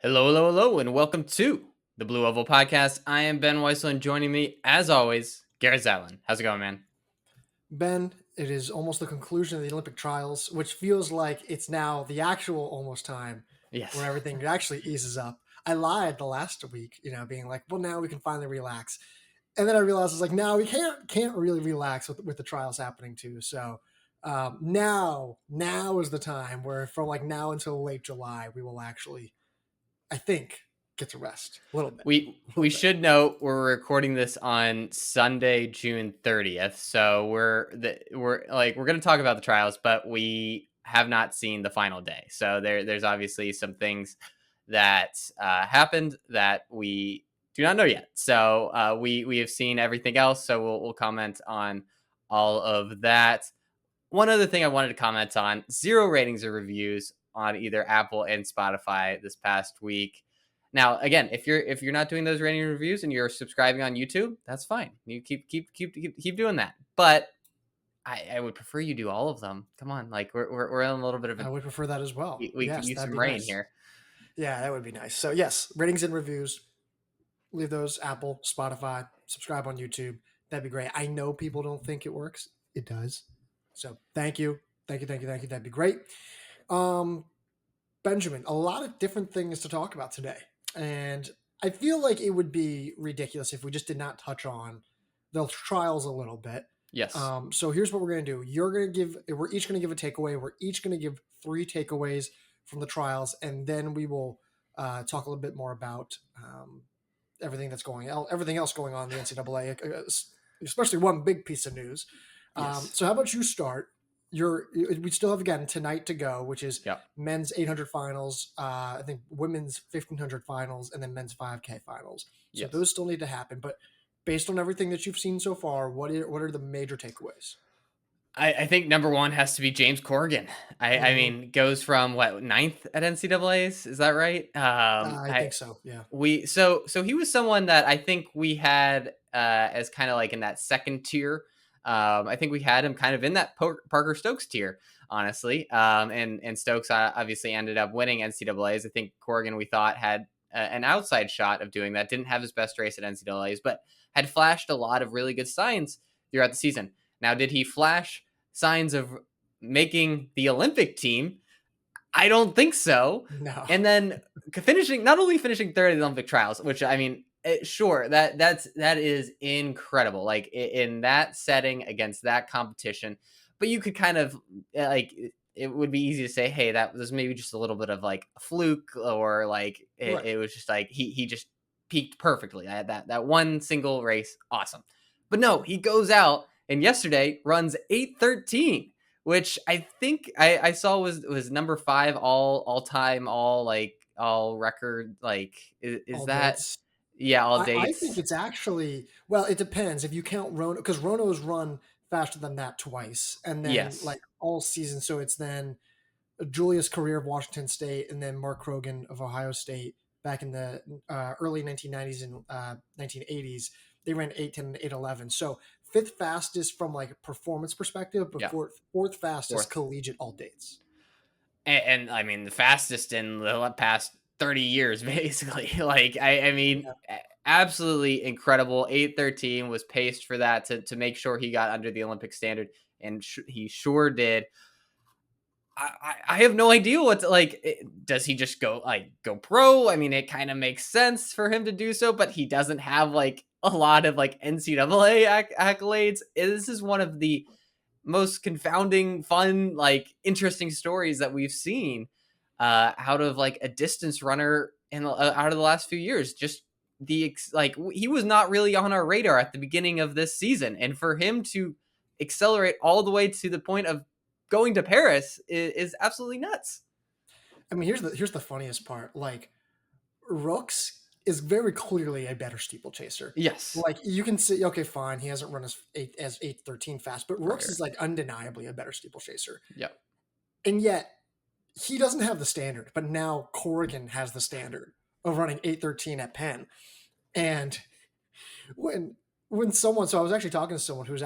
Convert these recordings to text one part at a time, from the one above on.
Hello, hello, hello, and welcome to the Blue Oval Podcast. I am Ben Weissel, and joining me, as always, Garrett Zatlin. How's it going, man? Ben, it is almost the conclusion of the Olympic trials, which feels like it's now the actual almost time Yes. where everything actually eases up. I lied the last week, being like, well, now we can finally relax. And then I realized it's like, no, we can't really relax with the trials happening too. So now is the time where from like now until late July, we will actually, I think, get to rest a little bit. A We little bit. should note we're recording this on Sunday, June 30th. So we're gonna talk about the trials, but we have not seen the final day. So there's obviously some things that happened that we do not know yet. So we have seen everything else. So we'll comment on all of that. One other thing I wanted to comment on: zero ratings or reviews on either Apple and Spotify this past week. Now, again, if you're not doing those rating reviews and you're subscribing on YouTube, that's fine. You keep doing that. But I would prefer you do all of them. Come on, like we're in a little bit of I a would prefer that as well. we could Yes, use that'd some be rain nice. here. Yeah, that would be nice. So yes, ratings and reviews. Leave those Apple, Spotify, subscribe on YouTube. That'd be great. I know people don't think it works. It does. So thank you. Thank you. Thank you. Thank you. That'd be great. Um, Benjamin, a lot of different things to talk about today. And I feel like it would be ridiculous if we just did not touch on the trials a little bit. Yes. So here's what we're going to do. We're each going to give a takeaway. We're each going to give 3 takeaways from the trials. And then we will talk a little bit more about everything else going on in the NCAA, especially one big piece of news. Yes. So how about you start? We still have again tonight to go, which is Yep. men's 800 finals, I think women's 1500 finals, and then men's 5K finals. So Yes. those still need to happen. But based on everything that you've seen so far, what are the major takeaways? I think number one has to be James Corrigan. I Mm-hmm. mean, goes from what, ninth at NCAA's, is that right? I think so. Yeah. So he was someone that I think we had as kind of like in that second tier. I think we had him kind of in that Parker Stokes tier, honestly. And Stokes obviously ended up winning NCAA's. I think Corrigan, we thought, had an outside shot of doing that. Didn't have his best race at NCAA's, but had flashed a lot of really good signs throughout the season. Now, did he flash signs of making the Olympic team? I don't think so. No. And then not only finishing third in the Olympic trials, which I mean, sure, that is incredible. Like in that setting against that competition, but you could kind of like it would be easy to say, hey, that was maybe just a little bit of like a fluke, or like Right. it was just like he just peaked perfectly. That one single race, awesome. But no, he goes out and yesterday runs 8:13, which I think I saw was number 5 all time, all record. Like is All that, dates. yeah, all I think dates. it's actually, well, it depends if you count Rono, because Rono's run faster than that twice, and then Yes, like all season. So it's then Julius Korir of Washington State, and then Mark Krogan of Ohio State back in the early 1990s and 1980s. They ran 8:10 and 8:11. So fifth fastest from like performance perspective, but yeah, fourth fastest fourth. collegiate all dates. And I mean the fastest in the past 30 years, basically. Like I mean, Yeah. absolutely incredible. 8:13 was paced for that to make sure he got under the Olympic standard, and he sure did. I have no idea what to, like. Does he just go pro? I mean, it kind of makes sense for him to do so, but he doesn't have like a lot of like NCAA accolades. This is one of the most confounding, fun, like interesting stories that we've seen out of like a distance runner out of the last few years. Just like he was not really on our radar at the beginning of this season, and for him to accelerate all the way to the point of going to Paris is absolutely nuts. I mean, here's the funniest part. Like Rooks is very clearly a better steeplechaser. Yes. Like you can see, okay, fine, he hasn't run as 8:13 fast, but Right. Rooks is like undeniably a better steeplechaser, Yep. and yet he doesn't have the standard. But now Corrigan has the standard of running 8:13 at Penn, and when someone, so I was actually talking to someone who was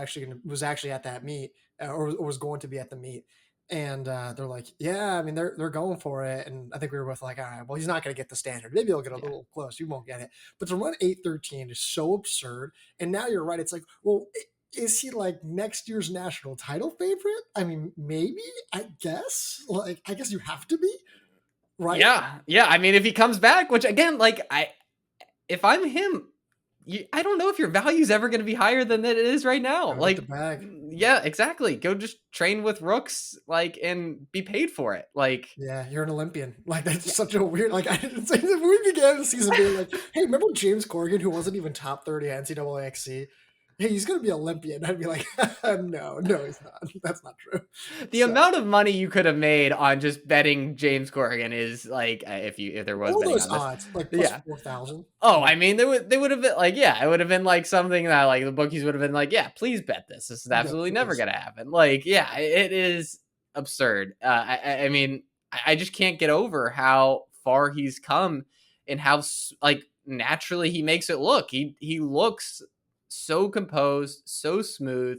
actually at that meet, or was going to be at the meet, And they're like, yeah, I mean, they're going for it. And I think we were both like, all right, well, he's not going to get the standard. Maybe he'll get a Yeah. little close. You won't get it. But to run 8:13 is so absurd. And now you're right. It's like, well, is he like next year's national title favorite? I mean, maybe, I guess. Like, I guess you have to be, right? Yeah. Yeah. I mean, if he comes back, which again, like, if I'm him, I don't know if your value's ever going to be higher than it is right now. Gotta get the Like, bag. yeah, exactly. Go just train with rooks, like, and be paid for it. Like, Yeah, you're an Olympian. Like, that's yeah, such a weird. Like, I didn't say that we began the season being like, hey, remember James Corrigan, who wasn't even top 30 at NCAA XC? Hey, he's going to be Olympian. I'd be like, no, he's not. That's not true. the So, amount of money you could have made on just betting James Corrigan is like, if there was all betting those on this, odds, like plus yeah. 4,000. Oh, I mean, they would have been like, yeah, it would have been like something that like the bookies would have been like, yeah, please bet this. This is Yeah, absolutely never please. gonna happen. Like, yeah, it is absurd. I mean, I just can't get over how far he's come and how like naturally he makes it look. He looks so composed, so smooth.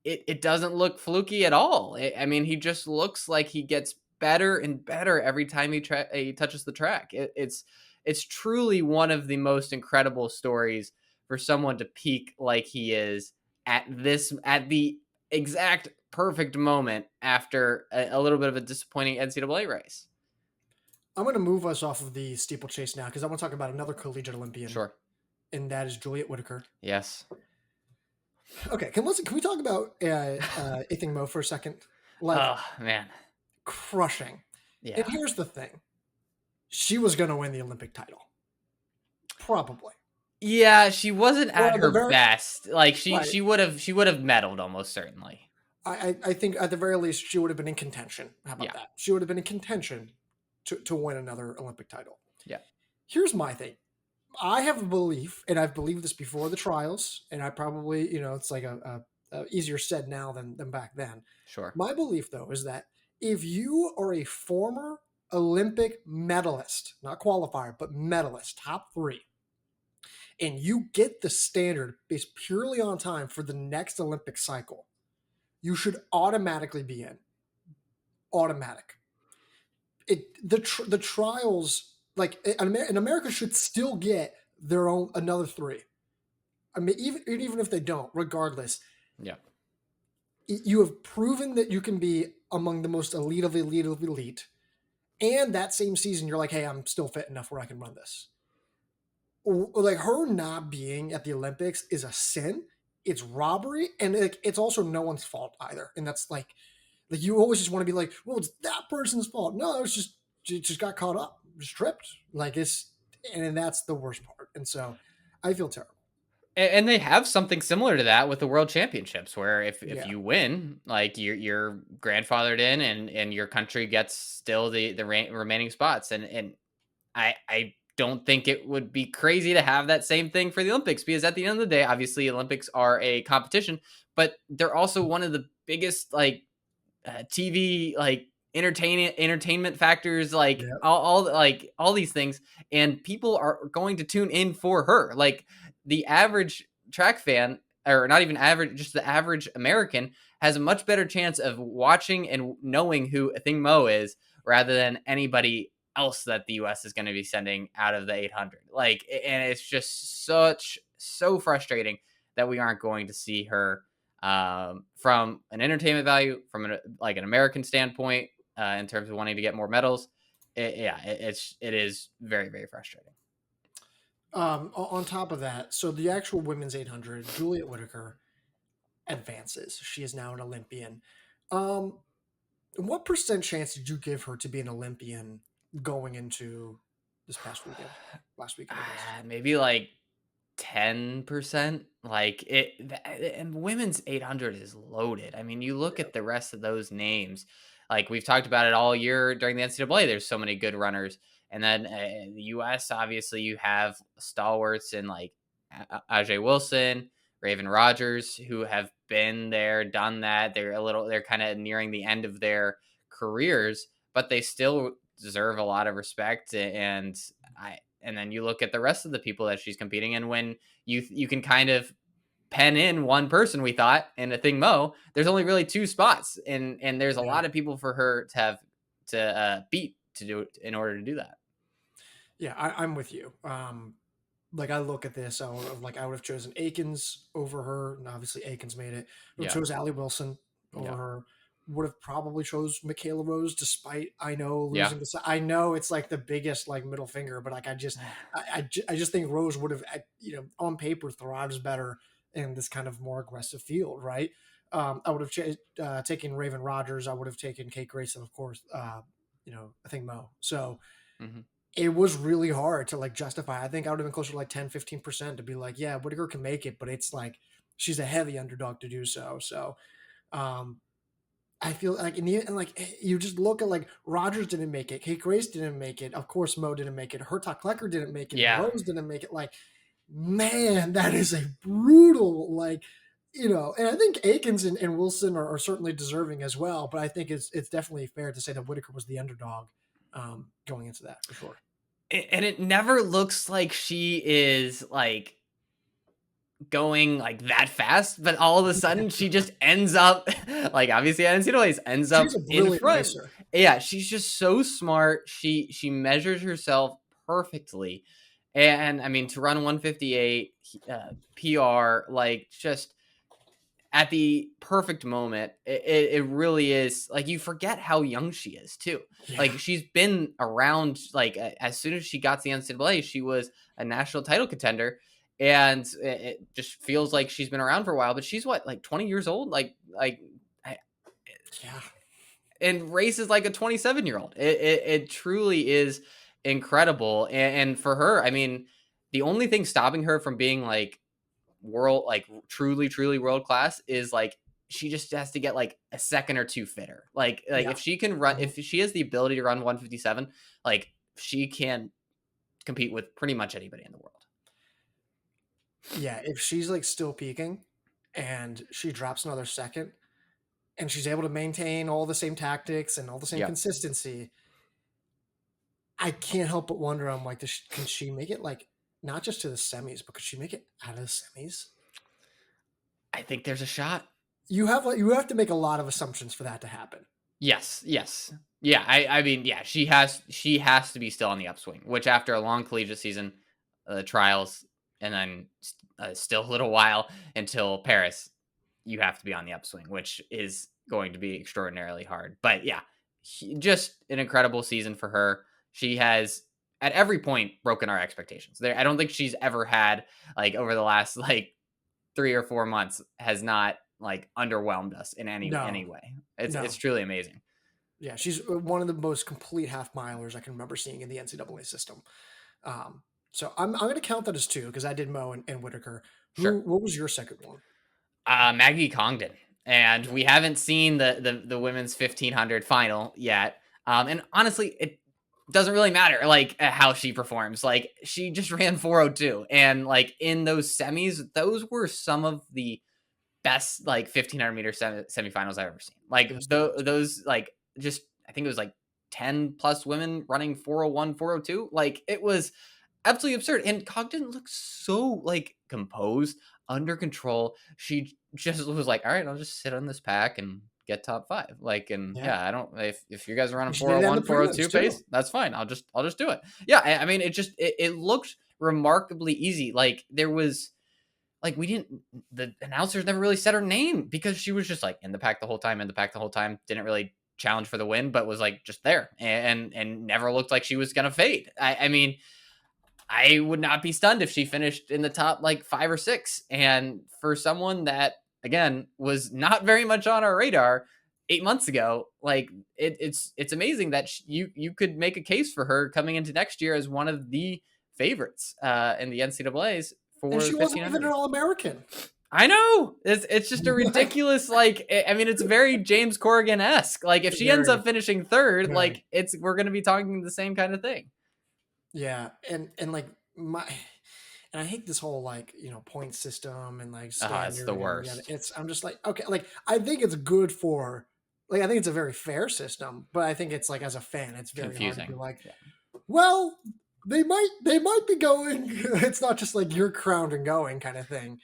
It doesn't look fluky at all. I mean, he just looks like he gets better and better every time he touches the track. It's truly one of the most incredible stories for someone to peak like he is at the exact perfect moment after a little bit of a disappointing NCAA race. I'm going to move us off of the steeplechase now because I want to talk about another collegiate Olympian, Sure. and that is Juliette Whittaker. Yes. Okay, can we talk about Athing Mo for a second? Like, Oh man. crushing. And Yeah. here's the thing. She was going to win the Olympic title. Probably. Yeah, she wasn't Or at at the her very best. Like right. she would have medaled almost certainly. I think at the very least she would have been in contention. How about Yeah. that? She would have been in contention to win another Olympic title. Yeah. Here's my thing. I have a belief, and I've believed this before the trials, and I probably, it's like a easier said now than back then. Sure. My belief, though, is that if you are a former Olympic medalist, not qualifier, but medalist, top 3, and you get the standard based purely on time for the next Olympic cycle, you should automatically be in. Automatic. The trials, like in America, should still get their own another 3. I mean, even if they don't, regardless, Yeah. you have proven that you can be among the most elite of elite of elite, and that same season you're like, hey, I'm still fit enough where I can run this. Like, her not being at the Olympics is a sin. It's robbery, and it's also no one's fault either. And that's like you always just want to be like, well, it's that person's fault. No, it's just she just got caught up, just tripped. Like, and that's the worst part. And so I feel terrible. And they have something similar to that with the World Championships, where if Yeah. you win, like you're grandfathered in, and your country gets still the remaining spots, and I don't think it would be crazy to have that same thing for the Olympics, because at the end of the day, obviously Olympics are a competition, but they're also one of the biggest like TV like entertainment factors, like Yeah. all these things, and people are going to tune in for her. Like the average track fan, or not even average, just the average American, has a much better chance of watching and knowing who Athing Mo is rather than anybody else that the US is going to be sending out of the 800. Like, and it's just so frustrating that we aren't going to see her from an entertainment value, from an American standpoint, in terms of wanting to get more medals. It is very, very frustrating. On top of that, so the actual women's 800, Juliette Whittaker advances. She is now an Olympian. What percent chance did you give her to be an Olympian going into this past weekend? Last weekend, I guess. Maybe like 10%. Like and women's 800 is loaded. I mean, you look at the rest of those names. Like we've talked about it all year during the NCAA. There's so many good runners, and then in the US, obviously, you have stalwarts in like Ajay Wilson, Raven Rogers, who have been there, done that. They're kind of nearing the end of their careers, but they still deserve a lot of respect. And then you look at the rest of the people that she's competing, and when you can kind of pen in one person, we thought, in Athing Mo, there's only really 2 spots, and there's a Yeah. lot of people for her to have to beat to do it in order to do that. Yeah, I'm with you. Like I look at this, I would have chosen Akins over her, and obviously Akins made it. Would have Yeah. chose Allie Wilson over Yeah. her. Would have probably chose Michaela Rose, despite I know Yeah. losing to. I know it's like the biggest like middle finger, but like I just think Rose would have on paper thrives better in this kind of more aggressive field, right? I would have taken Raven Rogers. I would have taken Kate Grayson, of course. I think Mo. So Mhm. it was really hard to like justify. I think I would have been closer to like 10-15% to be like, yeah, Whittaker can make it, but it's like she's a heavy underdog to do so. So um I feel like and like you just look at like Rogers didn't make it, Kate Grace didn't make it, of course Mo didn't make it, Hertog Klecker didn't make it, and Yeah. Rose didn't make it. Like, man, that is a brutal and I think Akins and Wilson are certainly deserving as well, but I think it's definitely fair to say that Whittaker was the underdog going into that for sure. And it never looks like she is like going like that fast, but all of a sudden she just ends up like obviously NCAA ends She's up a in brilliant front. racer. Yeah, she's just so smart. She measures herself perfectly, and I mean to run 158 PR like just at the perfect moment. It really is like you forget how young she is too. Yeah. Like she's been around like as soon as she got to the NCAA, she was a national title contender, and it just feels like she's been around for a while. But she's what, like 20 years old, Yeah. and races like a 27-year-old. It truly is incredible, and for her, I mean, the only thing stopping her from being like world like truly world class is like she just has to get like a second or two fitter. Like Yeah. if she can run, Mhm. if she has the ability to run 157, like she can compete with pretty much anybody in the world. Yeah. If she's like still peaking and she drops another second and she's able to maintain all the same tactics and all the same Yeah. consistency, I can't help but wonder. I'm like, can she make it like not just to the semis, but could she make it out of the semis? I think there's a shot. You have to make a lot of assumptions for that to happen. Yes. Yeah. I mean, yeah, she has to be still on the upswing, which after a long collegiate season, trials, and then still a little while until Paris, you have to be on the upswing, which is going to be extraordinarily hard. But yeah, just an incredible season for her. She has at every point broken our expectations. There, I don't think she's ever had like over the last like 3 or 4 months has not like underwhelmed us in any No, way. It's no. it's truly amazing. Yeah, she's one of the most complete half milers I can remember seeing in the NCAA system. So I'm going to count that as two because I did Mo and Whittaker. Sure. What was your second one? Maggie Congdon, and we haven't seen the women's 1500 final yet. And honestly, it doesn't really matter like how she performs. Like she just ran 402, and like in those semis, those were some of the best like 1500-meter semifinals I've ever seen. Like Yes, those like just I think it was like 10 plus women running 401, 402. Like it was absolutely absurd. And Congdon looks so like composed, under control. She just was like, all right, I'll just sit on this pack and get top 5. Like, and yeah. yeah, I don't if you guys are running She did it on the 401, 402 prelims, too. pace, that's fine. I'll just do it. Yeah, I mean, it looked remarkably easy. Like there was like the announcers never really said her name because she was just like in the pack the whole time, didn't really challenge for the win, but was like just there and never looked like she was gonna fade. I mean, I would not be stunned if she finished in the top like 5 or 6. And for someone that again was not very much on our radar 8 months ago, like it's amazing that you could make a case for her coming into next year as one of the favorites in the NCAA's for And she wasn't 1500. even an All-American. I know it's just a ridiculous like I mean it's very James Corrigan esque. Like if she ends up finishing third, like we're gonna be talking the same kind of thing. Yeah, and like and I hate this whole like point system and like standard. It's the worst. I'm just like, okay, like I think it's good for like I think it's a very fair system, but I think it's like as a fan, it's very hard to be like, well, they might be going. It's not just like you're crowned and going kind of thing.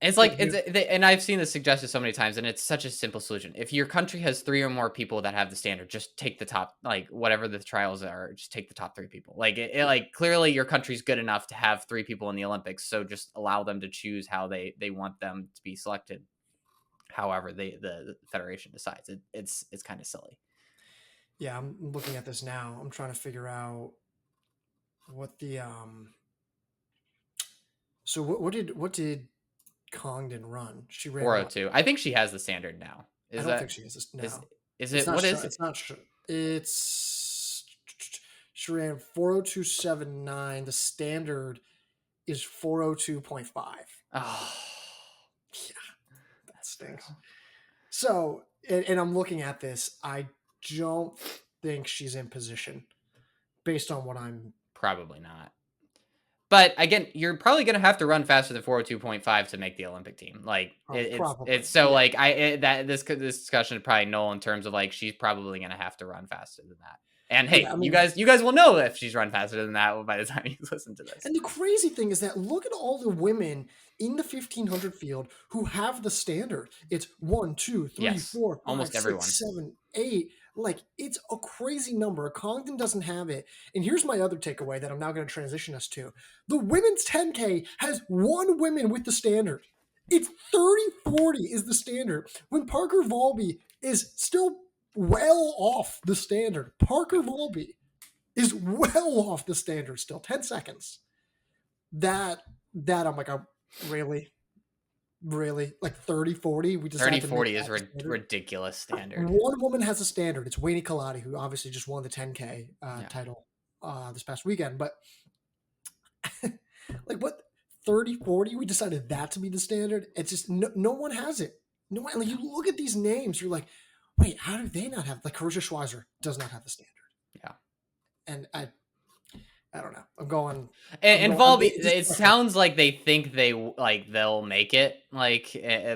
It's like and I've seen this suggested so many times, and it's such a simple solution. If your country has 3 or more people that have the standard, just take the top, like whatever the trials are, just take the top 3 people. Like like clearly your country's good enough to have 3 people in the Olympics, so just allow them to choose how they want them to be selected. However, the federation decides. It's kind of silly. Yeah, I'm looking at this now. I'm trying to figure out what the So what did Congdon run? She ran what? 402. I think she has the standard now. I don't think she is this now. Is it what is it? It's not sure. It's she ran 402.79. The standard is 402.5. Oh, Yeah, that stinks. So, and I'm looking at this. I don't think she's in position based on what I'm. probably not. But again, you're probably going to have to run faster than 402.5 to make the Olympic team. Like it's so yeah. like this discussion is probably null in terms of like she's probably going to have to run faster than that. And hey, yeah, I mean, you guys will know if she's run faster than that by the time you listen to this. And the crazy thing is that look at all the women in the 1500 field who have the standard. It's 1, 2, 3, yes, 4, 5, almost 6, everyone. 7, 8. Like it's a crazy number. Congdon doesn't have it. And here's my other takeaway that I'm now going to transition us to. The women's 10K has 1 woman with the standard. It's 30-40 is the standard. When Parker Volby is still well off the standard. Parker Volby is well off the standard still. 10 seconds. That I'm like, really? Like 30-40? We decided 30-40 is ridiculous standard. 1 woman has a standard. It's Wayne Kaladi, who obviously just won the 10K title this past weekend. But like what? 30-40? We decided that to be the standard. It's just no one has it. No one. Like you look at these names, you're like, wait, how do they not have? Like Karusha Schweizer does not have the standard. Yeah, and I don't know. I'm going. And Volby, it sounds like they think they'll make it like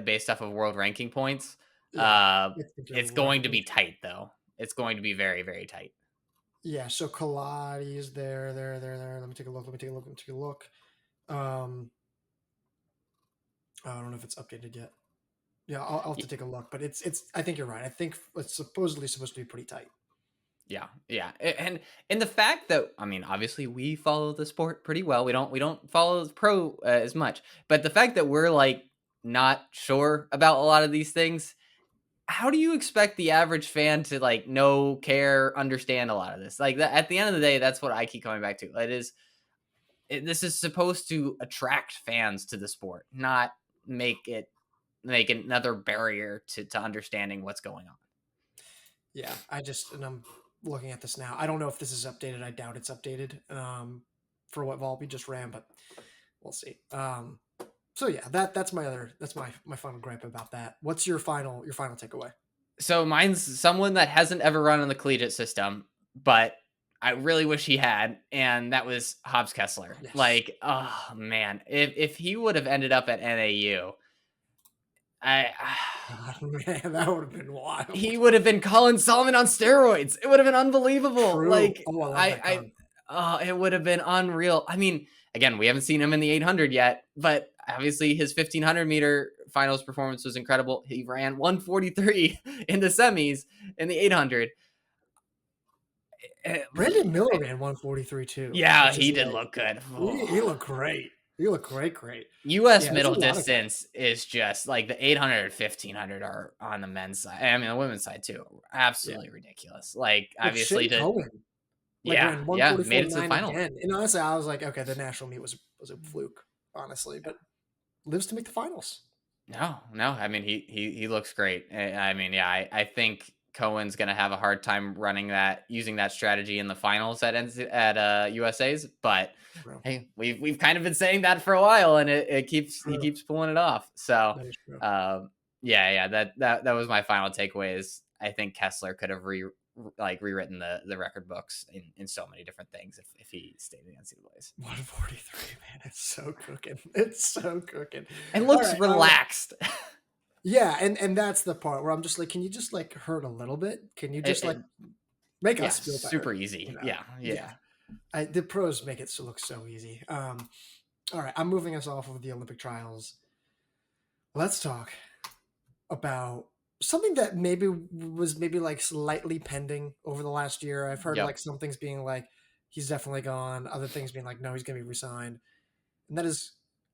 based off of world ranking points. Yeah, it's going to be tight though. It's going to be very, very tight. Yeah. So Kaladi is there. Let me take a look. I don't know if it's updated yet. Yeah, I'll have to take a look. But it's. I think you're right. I think it's supposedly supposed to be pretty tight. Yeah, and the fact that I mean, obviously we follow the sport pretty well. We don't follow the pro as much, but the fact that we're like not sure about a lot of these things, how do you expect the average fan to like know, care, understand a lot of this? Like that, at the end of the day, that's what I keep coming back to. This is supposed to attract fans to the sport, not make another barrier to understanding what's going on. Yeah, I'm looking at this now. I don't know if this is updated. I doubt it's updated for what Volby just ran, but we'll see. So yeah, that's my final gripe about that. What's your final takeaway? So mine's someone that hasn't ever run on the collegiate system, but I really wish he had, and that was Hobbs Kessler. Yes. Like, oh man, if he would have ended up at NAU, man, that would have been wild. He would have been Colin Solomon on steroids. It would have been unbelievable. True. Like, it would have been unreal. I mean, again, we haven't seen him in the 800 yet, but obviously his 1500 meter finals performance was incredible. He ran 143 in the semis in the 800. Brandon Miller ran 143 too. Yeah, he did look good. He looked great. You look great. U.S. middle distance is just like the 800 and 1500 are on the men's side. I mean, the women's side too. Absolutely ridiculous. Like, obviously, made it to the final. Again. And honestly, I was like, okay, the national meet was a fluke, honestly, but lives to make the finals. No. I mean, he looks great. I mean, yeah, I think Cohen's going to have a hard time using that strategy in the finals at USA's, but hey, we've kind of been saying that for a while, and he keeps pulling it off. So, that was my final takeaway. Is I think Kessler could have rewritten the record books in so many different things if he stayed in the NCAA's. 143, man, it's so cooking. And looks relaxed. Yeah, and that's the part where I'm just like, can you just like hurt a little bit? Can you just make us feel better? Super easy. You know? Yeah. The pros make it look so easy. All right, I'm moving us off of the Olympic trials Let's talk about something that maybe like slightly pending over the last year. I've heard Yep. like some things being like he's definitely gone, other things being like no, he's going to be resigned, and that is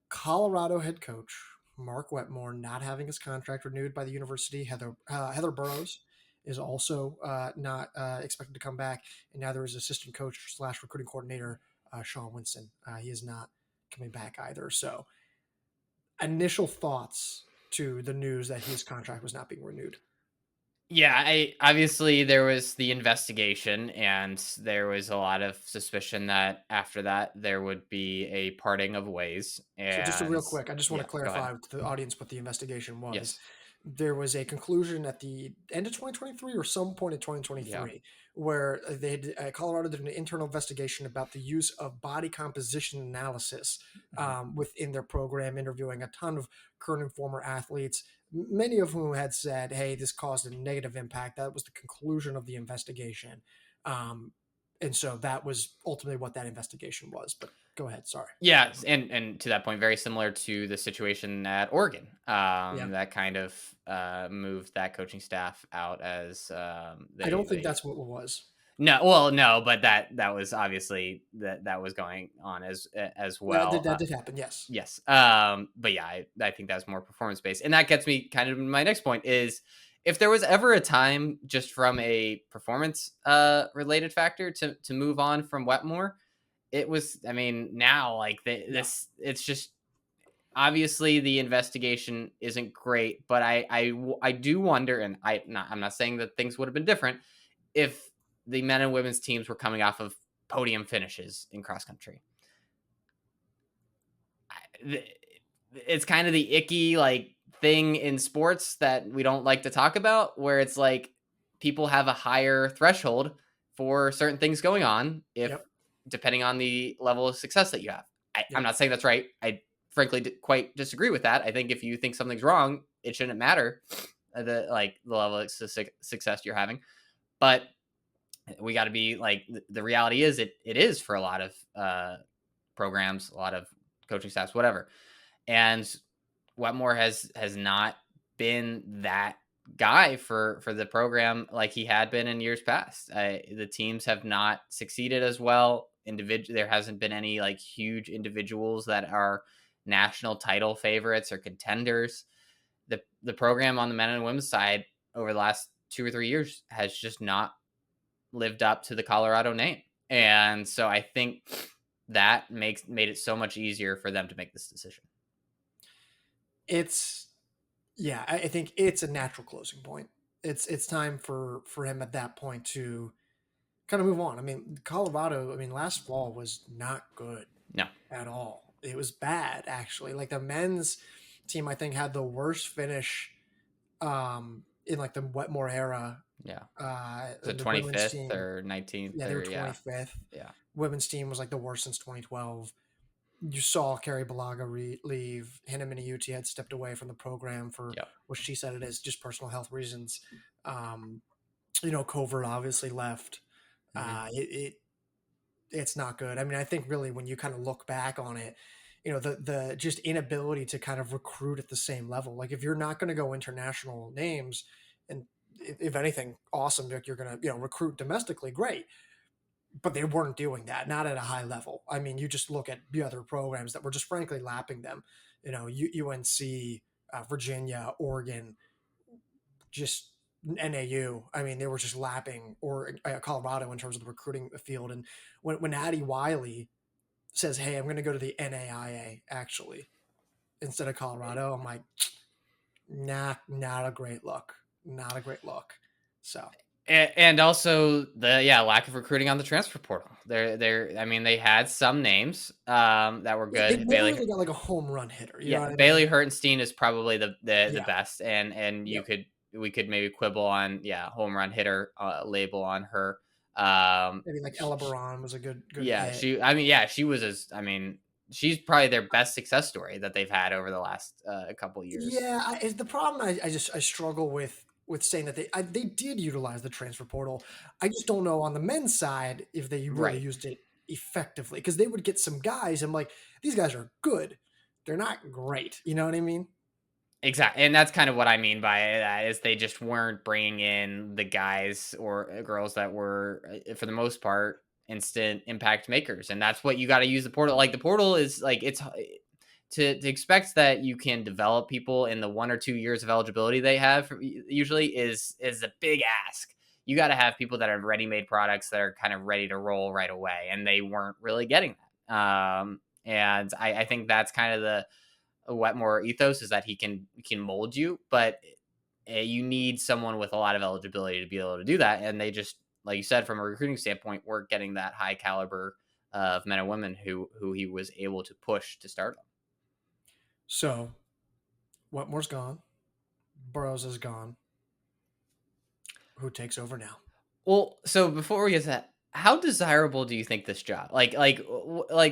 Colorado head coach Mark Wetmore not having his contract renewed by the university. Heather Burrows is also not expected to come back, and neither is assistant coach slash recruiting coordinator Sean Winston. He is not coming back either. So, initial thoughts to the news that his contract was not being renewed. Yeah, I obviously there was the investigation, and there was a lot of suspicion that after that there would be a parting of ways. So just a real And quick, I just want yeah, to go ahead. clarify to the audience what the investigation was. Yes. There was a conclusion at the end of 2023 or some point in Yeah. 2023 where Colorado did an internal investigation about the use of body composition analysis Mhm. within their program, interviewing a ton of current and former athletes, many of whom had said, "Hey, this caused a negative impact." That was the conclusion of the investigation, um, and so that was ultimately what that investigation was. But go ahead, sorry. Yeah, and to that point, very similar to the situation at Oregon, Yeah. that kind of moved that coaching staff out as I don't think they that's what it was. no, well, no, but that was obviously that was going on as Yeah, well. that did happen. Yes. Yes. But yeah, I think that's more performance based. And that gets me kind of my next point is if there was ever a time just from a performance related factor to move on from Wetmore, it was I mean, now like Yeah. this it's just obviously the investigation isn't great, but I do wonder and I'm not saying that things would have been different if the men and women's teams were coming off of podium finishes in cross country. It's kind of the icky like thing in sports that we don't like to talk about where it's like people have a higher threshold for certain things going on if Yep. depending on the level of success that you have. I'm Yep. not saying that's right. I frankly quite disagree with that. I think if you think something's wrong, it shouldn't matter the level of success you're having. But we got to be like the reality is it is for a lot of programs, a lot of coaching staffs, whatever. And Wetmore has not been that guy for the program like he had been in years past. The teams have not succeeded as well. There hasn't been any like huge individuals that are national title favorites or contenders. The program on the men and women's side over the last 2 or 3 years has just not lived up to the Colorado name. And so I think that made it so much easier for them to make this decision. It's yeah. I think it's a natural closing point. It's time for him at that point to kind of move on. I mean, Colorado. I mean, last fall was not good No. at all. It was bad actually. Like the men's team, I think had the worst finish in like the Wetmore era. Yeah. Was it The women's 25th team, or 19th yeah, they were or yeah. 25th. Yeah. Women's team was like the worst since 2012. You saw Carrie Balaga leave. Hannah Miniuti had stepped away from the program for Yep. what she said it is just personal health reasons. Um, Covert obviously left. Hmm. It's not good. I mean, I think really when you kind of look back on it, the just inability to kind of recruit at the same level. Like if you're not going to go international names, and if anything, awesome, you're going to recruit domestically, great, but they weren't doing that, not at a high level. I mean, you just look at the other programs that were just frankly lapping them. UNC, Virginia, Oregon, just NAU. I mean, they were just lapping or Colorado in terms of the recruiting field. And when Addie Wiley says, "Hey, I'm going to go to the NAIA," actually instead of Colorado, I'm like, nah, not a great look, not a great look. So And also the lack of recruiting on the transfer portal. I mean they had some names that were they good. never really got like a home run hitter. You know Yeah, what I Bailey mean? Hertenstein is probably the Yeah. best, and Yep. we could maybe quibble on home run hitter label on her. Maybe like Ella Baron was a good Yeah, hit. she was as I mean she's probably their best success story that they've had over the last couple years. Yeah, the problem I struggle with saying that they did utilize the transfer portal. I just don't know on the men's side if they really Right. used it effectively because they would get some guys. I'm like, these guys are good. They're not great. You know what I mean? Exactly, and that's kind of what I mean by that is they just weren't bringing in the guys or girls that were, for the most part, instant impact makers, and that's what you got to use the portal. Like the portal is like to expect that you can develop people in the 1 or 2 years of eligibility they have usually is a big ask. You got to have people that are ready-made products that are kind of ready to roll right away, and they weren't really getting that. And I think that's kind of the Wetmore ethos is that he can mold you, but you need someone with a lot of eligibility to be able to do that. And they just, like you said, from a recruiting standpoint, weren't getting that high caliber of men and women who he was able to push to start them. So Wetmore's gone. Burrows is gone. Who takes over now? Well, so before we get to that, how desirable do you think this job? Like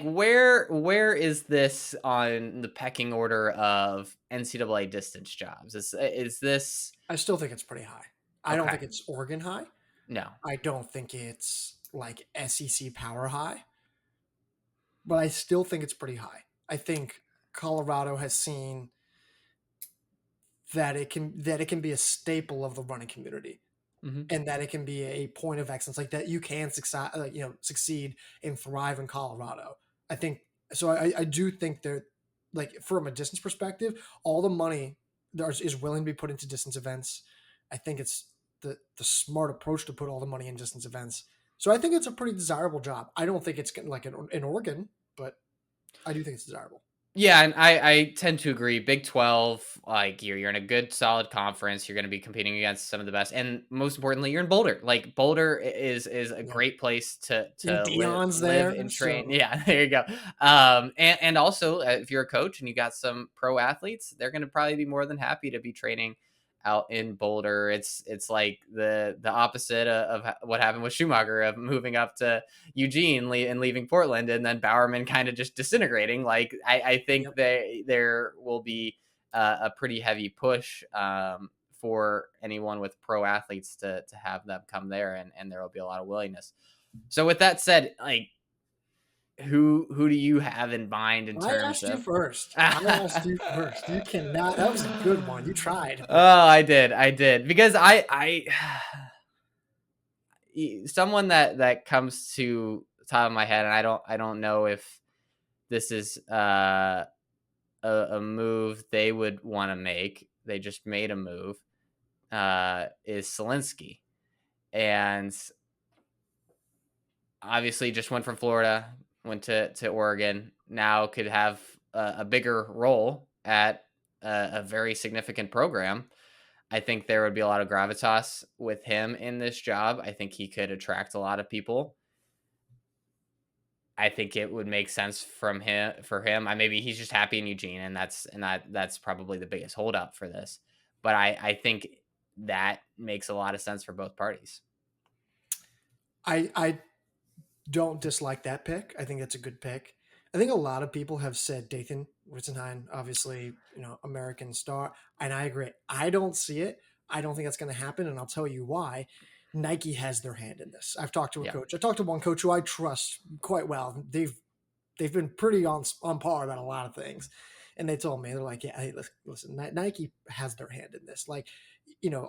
where is this on the pecking order of NCAA distance jobs? Is this I still think it's pretty high. I don't okay? think it's Oregon high. No. I don't think it's like SEC power high, but I still think it's pretty high. I think Colorado has seen that it can be a staple of the running community, Hmm. and that it can be a point of excellence, like that you can succeed and thrive in Colorado. I think so. I do think that, like, from a distance perspective, all the money there is willing to be put into distance events. I think it's the smart approach to put all the money in distance events. So I think it's a pretty desirable job. I don't think it's like in Oregon, but I do think it's desirable. Yeah, and I tend to agree. Big 12, like you're in a good solid conference. You're going to be competing against some of the best, and most importantly, you're in Boulder. Like Boulder is a Yeah. great place to And live Dion's live there, and train. so Yeah, there you go. And also if you're a coach and you got some pro athletes, they're going to probably be more than happy to be training out in Boulder. It's like the opposite of what happened with Schumacher of moving up to Eugene and leaving Portland, and then Bowerman kind of just disintegrating. Like I think yep. there will be a pretty heavy push for anyone with pro athletes to have them come there, and there will be a lot of willingness. So with that said, like who do you have in mind in I terms asked you of? first. I asked you first. You cannot. That was a good one. You tried, Oh, but I did because I someone that comes to the top of my head, and I don't know if this is a move they would want to make. They just made a move. Is Selinsky, and obviously just went from Florida, went to Oregon. Now could have a bigger role at a very significant program. I think there would be a lot of gravitas with him in this job. I think he could attract a lot of people. I think it would make sense for him. Maybe he's just happy in Eugene, and that's probably the biggest holdup for this. But I think that makes a lot of sense for both parties. I don't dislike that pick. I think that's a good pick. I think a lot of people have said Dathan Ritzenheim, obviously, American star, and I agree. I don't see it. I don't think that's going to happen, and I'll tell you why. Nike has their hand in this. I've talked to a Yeah. coach. I talked to one coach who I trust quite well. They've been pretty on par about a lot of things, and they told me, they're like, yeah, hey, listen, Nike has their hand in this. Like,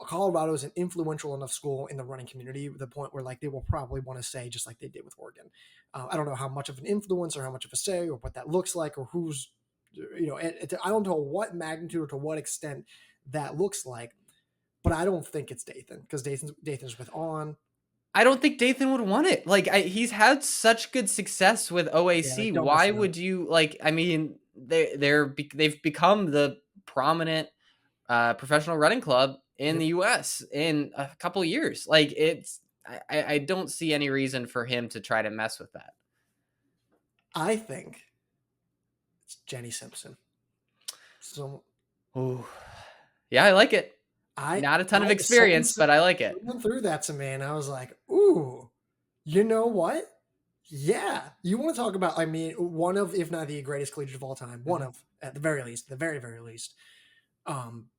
Colorado is an influential enough school in the running community to the point where, like, they will probably want to say, just like they did with Oregon. I don't know how much of an influence or how much of a say or what that looks like or who's, I don't know what magnitude or to what extent that looks like, but I don't think it's Dathan, because Dathan's with On. I don't think Dathan would want it. Like he's had such good success with Yeah, like, OAC. don't mess Why it up. would you like? I mean, they've become the prominent professional running club in Yep. the U.S. in a couple years. Like I don't see any reason for him to try to mess with that. I think it's Jenny Simpson. So Ooh. Yeah, I like it. I Not a ton of I someone experience, but I like it. someone threw that to me, and I was like, ooh, you know what? Yeah, you want to talk about? I mean, one of, if not the greatest collegiate of all time, one Mhm. of, at the very least, the very very least, um,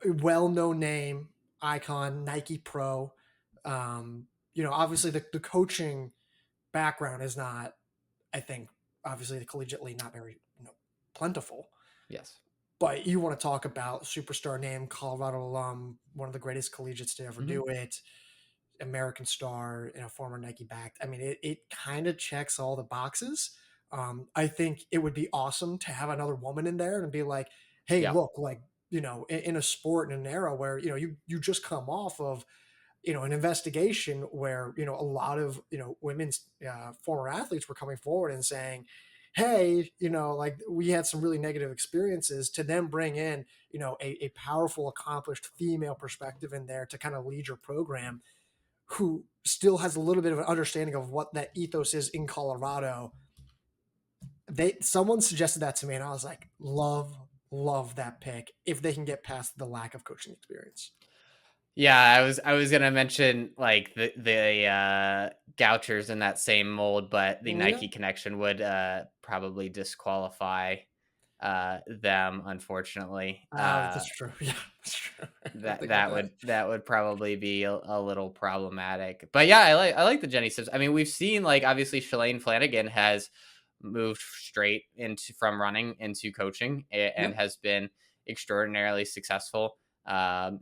well-known name, icon, Nike Pro. Obviously the coaching background is not, I think, obviously the collegiately not very plentiful. Yes. But you want to talk about superstar name, Colorado alum, one of the greatest collegiates to ever Mhm. do it, American star, former Nike back. I mean, it kind of checks all the boxes. I think it would be awesome to have another woman in there and be like, hey, Yeah. look, like, in a sport, in an era where, you just come off of, an investigation where, a lot of, women's former athletes were coming forward and saying, hey, like we had some really negative experiences, to then bring in, a powerful, accomplished female perspective in there to kind of lead your program, who still has a little bit of an understanding of what that ethos is in Colorado. Someone suggested that to me, and I was like, love that pick if they can get past the lack of coaching experience. Yeah, I was gonna mention like the Gouchers in that same mold, but the Yeah, Nike connection would probably disqualify them, unfortunately. that's true. Yeah, that's true. I didn't That think about that that. would that would probably be a little problematic. But yeah, I like the Jenny Sims. I mean, we've seen like obviously Shalane Flanagan has moved straight into from running into coaching and Yep. has been extraordinarily successful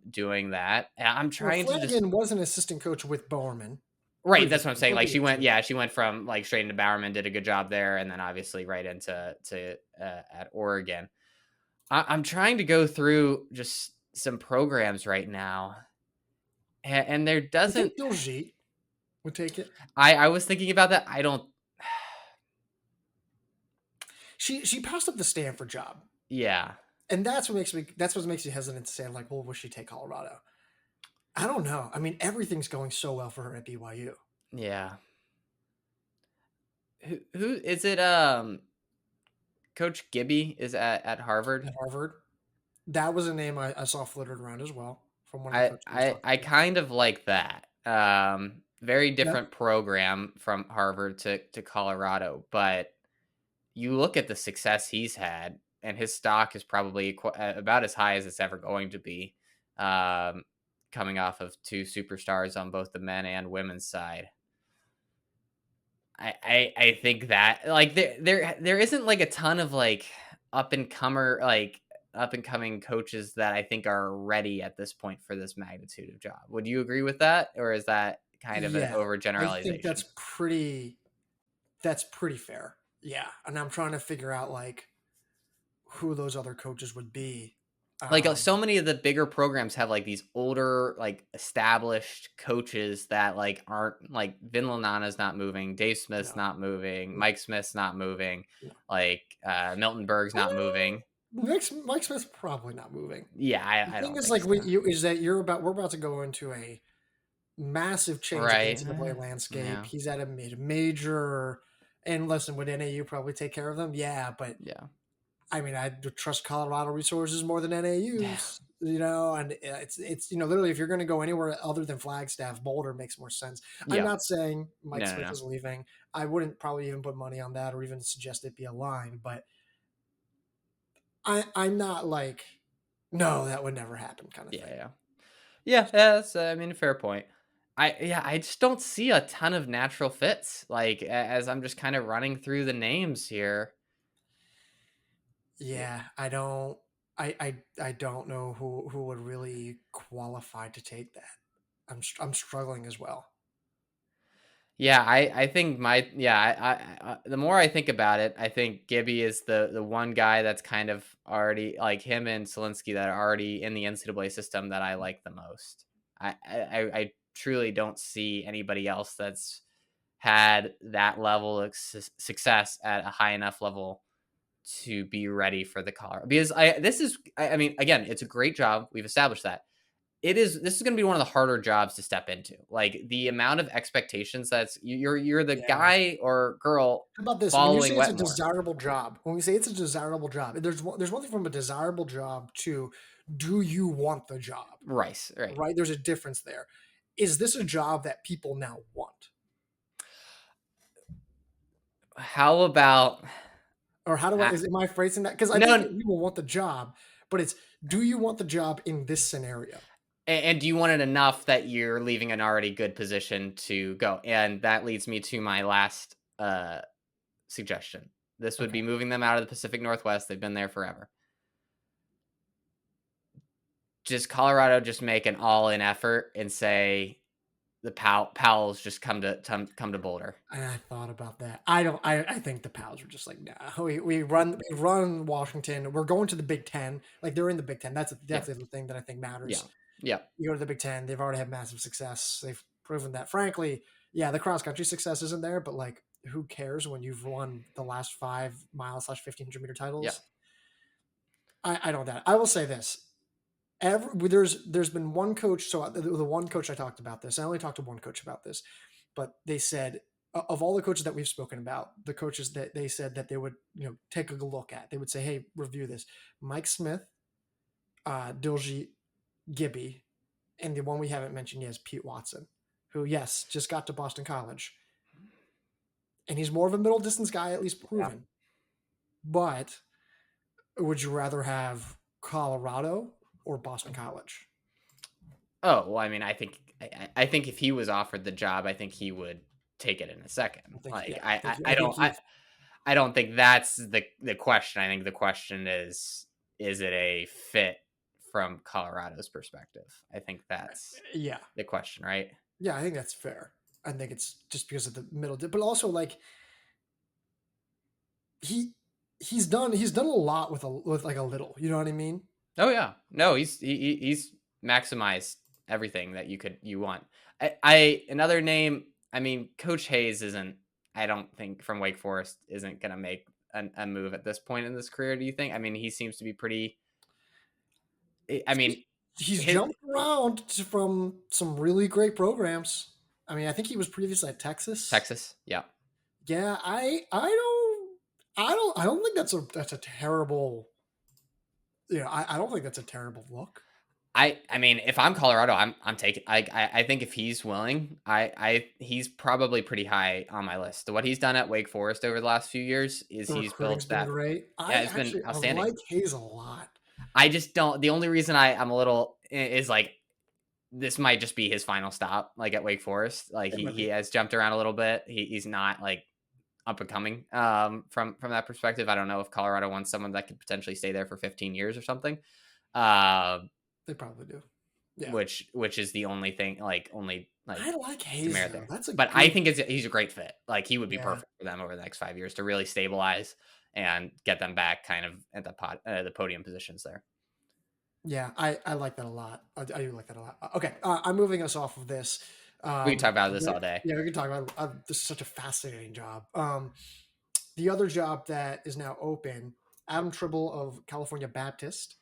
doing that. And I'm Well, trying to just Flanagan was an assistant coach with Bowerman right, that's what I'm previously, saying. so Like he knows. she went from like straight into Bowerman, did a good job there, and then obviously right into to at Oregon. I'm trying to go through just some programs right now, and there I think doesn't. Diljeet would take it. I was thinking about that. I don't. She passed up the Stanford job, Yeah, and that's what makes me hesitant to say, like, well, will she take Colorado? I don't know. I mean, everything's going so well for her at BYU. yeah. Who is it? Coach Gibby is at Harvard. At Harvard, that was a name I saw flittered around as well from one of the I coaches I was I talking I to. kind of like that. Very Yep. different program from Harvard to Colorado, but you look at the success he's had, and his stock is probably about as high as it's ever going to be. Um, Coming off of two superstars on both the men and women's side. I think that like there isn't like a ton of like up and comer like up and coming coaches that I think are ready at this point for this magnitude of job. Would you agree with that, or is that kind of an Yeah, I think overgeneralization? that's pretty fair. Yeah, and I'm trying to figure out like who those other coaches would be. Like Um, so many of the bigger programs have like these older like established coaches that like aren't like Vin Lanana's not moving, Dave Smith's no, not moving, no, Mike Smith's not moving, no. like Milton Berg's not moving. Mike Smith's probably not moving. Yeah, The I thing don't is, think like, so. is that we're about to go into a massive change of the Right. NCAA landscape. Yeah. He's at a major, and listen, would NAU probably take care of them? Yeah, but Yeah. I mean, I trust Colorado resources more than Yeah. NAU's, and it's literally, if you're going to go anywhere other than Flagstaff, Boulder makes more sense. I'm Yeah. not saying Mike No, no, Smith no. is leaving. I wouldn't probably even put money on that or even suggest it be a line, but I'm not like, no, that would never happen kind of Yeah, thing. yeah. Yeah, that's I mean, fair point. I just don't see a ton of natural fits. Like as I'm just kind of running through the names here. Yeah. Yeah, I don't. I don't know who would really qualify to take that. I'm struggling as well. Yeah, I think my yeah, the more I think about it, I think Gibby is the one guy that's kind of already like him and Solinsky that are already in the NCAA system that I like the most. I truly don't see anybody else that's had that level of success at a high enough level to be ready for the Colorado. Because I mean, again, it's a great job. We've established that. This is going to be one of the harder jobs to step into. Like the amount of expectations that's you're the Yeah. guy or girl How about this? When you say following it's a Wetmore. desirable job, when we say it's a desirable job, there's one thing from a desirable job to, do you want the job? Rice, right. Right? There's a difference there. Is this a job that people now want? How about Or how do I uh, is am I phrasing that? Because I think no people want the job, but it's, do you want the job in this scenario? and do you want it enough that you're leaving an already good position to go? And that leads me to my last suggestion. This would Okay. be moving them out of the Pacific Northwest. They've been there forever. does Colorado just make an all-in effort and say the Powells just come to Boulder? And I thought about that. I don't. I think the Pals were just like, nah. We run Washington. We're going to the Big Ten. Like they're in the Big Ten. That's Yeah, the thing that I think yeah, matters. yeah, You go to the Big Ten. They've already had massive success. They've proven that. Frankly, yeah, the cross country success isn't there, but like, who cares when you've won the last 5 mile/1500 meter yeah. titles? I don't doubt. I will say this. There's been one coach. So the one coach I talked about this. I only talked to one coach about this, but they said of all the coaches that we've spoken about, the coaches that they said that they would take a look at, they would say, hey, review this. Mike Smith, Dilgy, Gibby, and the one we haven't mentioned yet is Pete Watson, who yes just got to Boston College, and he's more of a middle distance guy, at least Yeah. proven. But would you rather have Colorado or Boston College? Oh, well, I mean, I think if he was offered the job, I think he would take it in a second. I think Like yeah, I I think don't he's I don't think that's the question. I think the question is it a fit from Colorado's perspective? I think that's yeah. the question, right? Yeah, I think that's fair. I think it's just because of the middle, but also like he he's done a lot with like a little. You know what I mean? Oh yeah, no, he's maximized everything that you want. I another name. I mean, Coach Hayes isn't. I don't think from Wake Forest isn't gonna make a move at this point in his career. Do you think? I mean, he seems to be pretty. I mean, He's his jumped around from some really great programs. I mean, I think he was previously at Texas. Texas, yeah. Yeah, I don't think that's a terrible. I don't think that's a terrible look. I mean, if I'm Colorado, I'm taking. I think if he's willing, he's probably pretty high on my list. What he's done at Wake Forest over the last few years is The he's recruiting's built been that. great. Yeah, it's been I outstanding. like Hayes a lot. I just don't. The only reason I'm a little is like this might just be his final stop, like at Wake Forest. Like It might he be. has jumped around a little bit. He's not like up and coming from that perspective. I don't know if Colorado wants someone that could potentially stay there for 15 years or something. Um, They probably do. Yeah. which is the only thing only like I like Hayes demerit though. there. That's a But I good. think he's a great fit. Like he would be Yeah. perfect for them over the next 5 years to really stabilize and get them back kind of at the podium positions there. Yeah, I like that a lot. I do like that a lot. Okay, I'm moving us off of this. We can talk about this all day. Yeah, we can talk about. This is such a fascinating job. The other job that is now open, Adam Tribble of California Baptist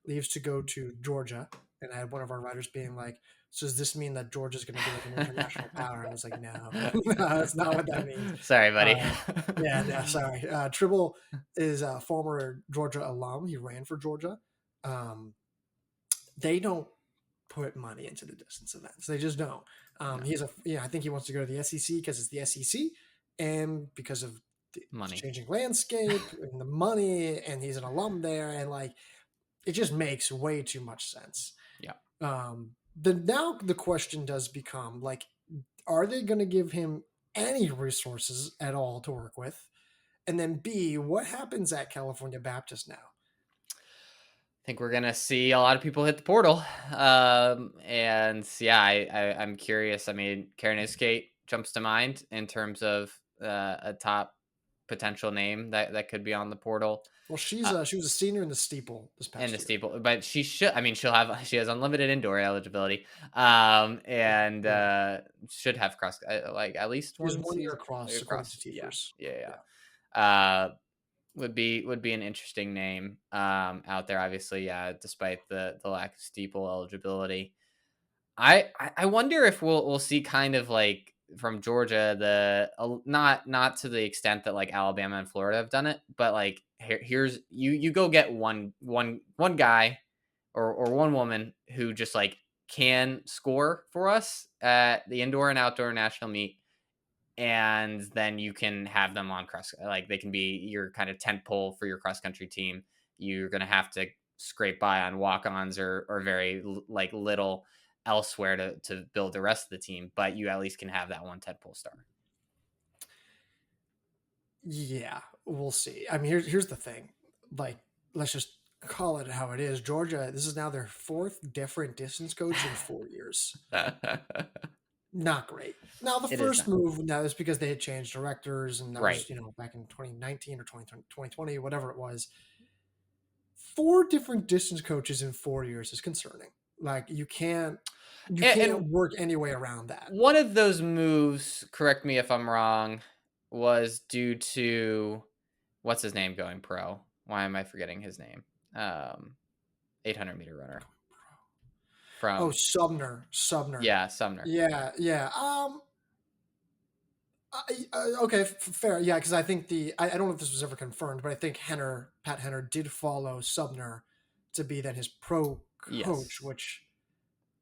leaves to go to Georgia, and I had one of our writers being like, "So does this mean that Georgia's going to be like an international power?" And I was like, "No, no, that's not what that means." Sorry, buddy. Yeah, no, sorry. Tribble is a former Georgia alum. He ran for Georgia. Um, they don't put money into the distance events. They just don't. No. I think he wants to go to the SEC because it's the SEC, and because of the Money. changing landscape and the money, and he's an alum there, and like it just makes way too much sense. Yeah. Now the question does become like, are they going to give him any resources at all to work with? And then B, what happens at California Baptist now? I think we're gonna see a lot of people hit the portal, and yeah, I'm curious. I mean, Karen Skate jumps to mind in terms of a top potential name that could be on the portal. Well, she Uh, was a senior in the steeple this in past the year. steeple, but she should. I mean, she has unlimited indoor eligibility, and Yeah. should have cross like at least He was one 1 year season across, according to across. Yeah, Tifers. yeah, Yeah. yeah. Would be an interesting name out there. Obviously, yeah. Despite the lack of steeple eligibility, I wonder if we'll see kind of like from Georgia not to the extent that like Alabama and Florida have done it, but like here's you go get one guy or one woman who just like can score for us at the indoor and outdoor national meet, and then you can have them on cross, like they can be your kind of tent pole for your cross country team. You're gonna have to scrape by on walk-ons or very like little elsewhere to build the rest of the team, but you at least can have that one tent pole star. Yeah, we'll see. I mean, here's the thing. Like, let's just call it how it is. Georgia, this is now their 4th different distance coach in 4 years. Not great. Now, the It is first not. move, now is because they had changed directors, and that Right. was, back in 2019 or 2020, whatever it was. 4 different distance coaches in 4 years is concerning. Like, you can't And work any way around that. one of those moves, correct me if I'm wrong, was due to what's his name going pro? Why am I forgetting his name? 800-meter runner Oh, from Sumner. yeah, Sumner. Yeah, yeah. Okay, fair. Yeah, because I think I don't know if this was ever confirmed, but I think Pat Henner did follow Sumner to be then his pro coach, Yes. which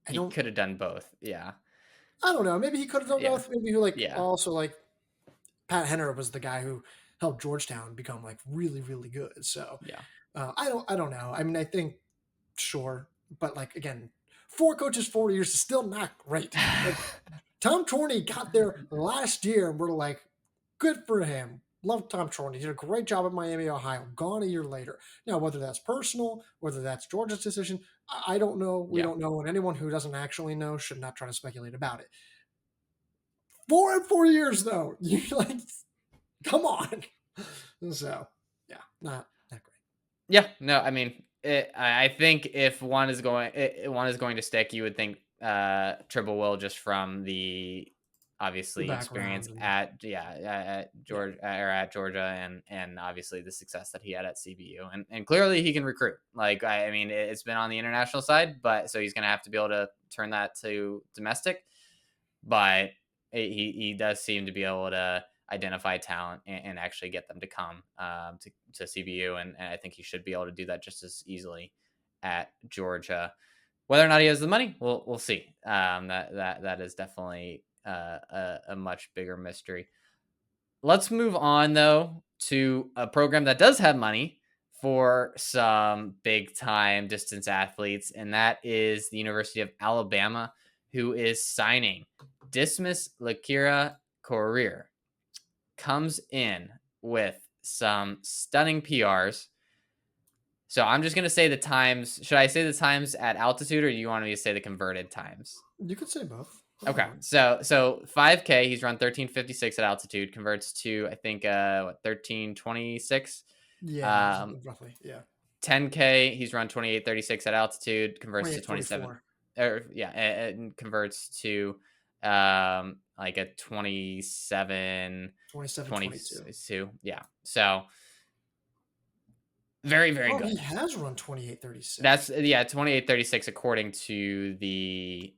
I He don't could have done both. Yeah. I don't know. Maybe he could have done Yeah. both. Maybe who Yeah. also Pat Henner was the guy who helped Georgetown become really really good. So Yeah. I don't know. I mean, I think sure, but again, 4 coaches 4 years is still not great. Like Tom Torney got there last year, and we're like, good for him. Love Tom Torney. He did a great job at Miami, Ohio. Gone a year later. Now, whether that's personal, whether that's Georgia's decision, I don't know. We Yeah. don't know, and anyone who doesn't actually know should not try to speculate about it. 4 though. You come on. So, yeah, not that great. Yeah. No, I mean, I think if one is going to stick, you would think Tribble will, just from the The obviously experience background and at yeah, Georgia and obviously the success that he had at CBU, and clearly he can recruit. Like I mean, it's been on the international side, but so he's going to have to be able to turn that to domestic. But he does seem to be able to identify talent and actually get them to come to CBU, and I think he should be able to do that just as easily at Georgia. Whether or not he has the money, we'll see. That is definitely a much bigger mystery. Let's move on though to a program that does have money for some big time distance athletes, and that is the University of Alabama, who is signing Dismas Lokira Korir. Comes in with some stunning PRs. So I'm just gonna say the times. Should I say the times at altitude, or do you want me to say the converted times? you could say both. Okay, so 5K, he's run 13:56 at altitude, converts to I think 13:26. Yeah, Um, roughly. Yeah, 10K, he's run 28:36 at altitude, converts to 27. 28:44. Or yeah, and converts to like a 27 27:22. 22. Yeah, so very very Oh, good. he has run 28:36. That's yeah, 28:36 according to the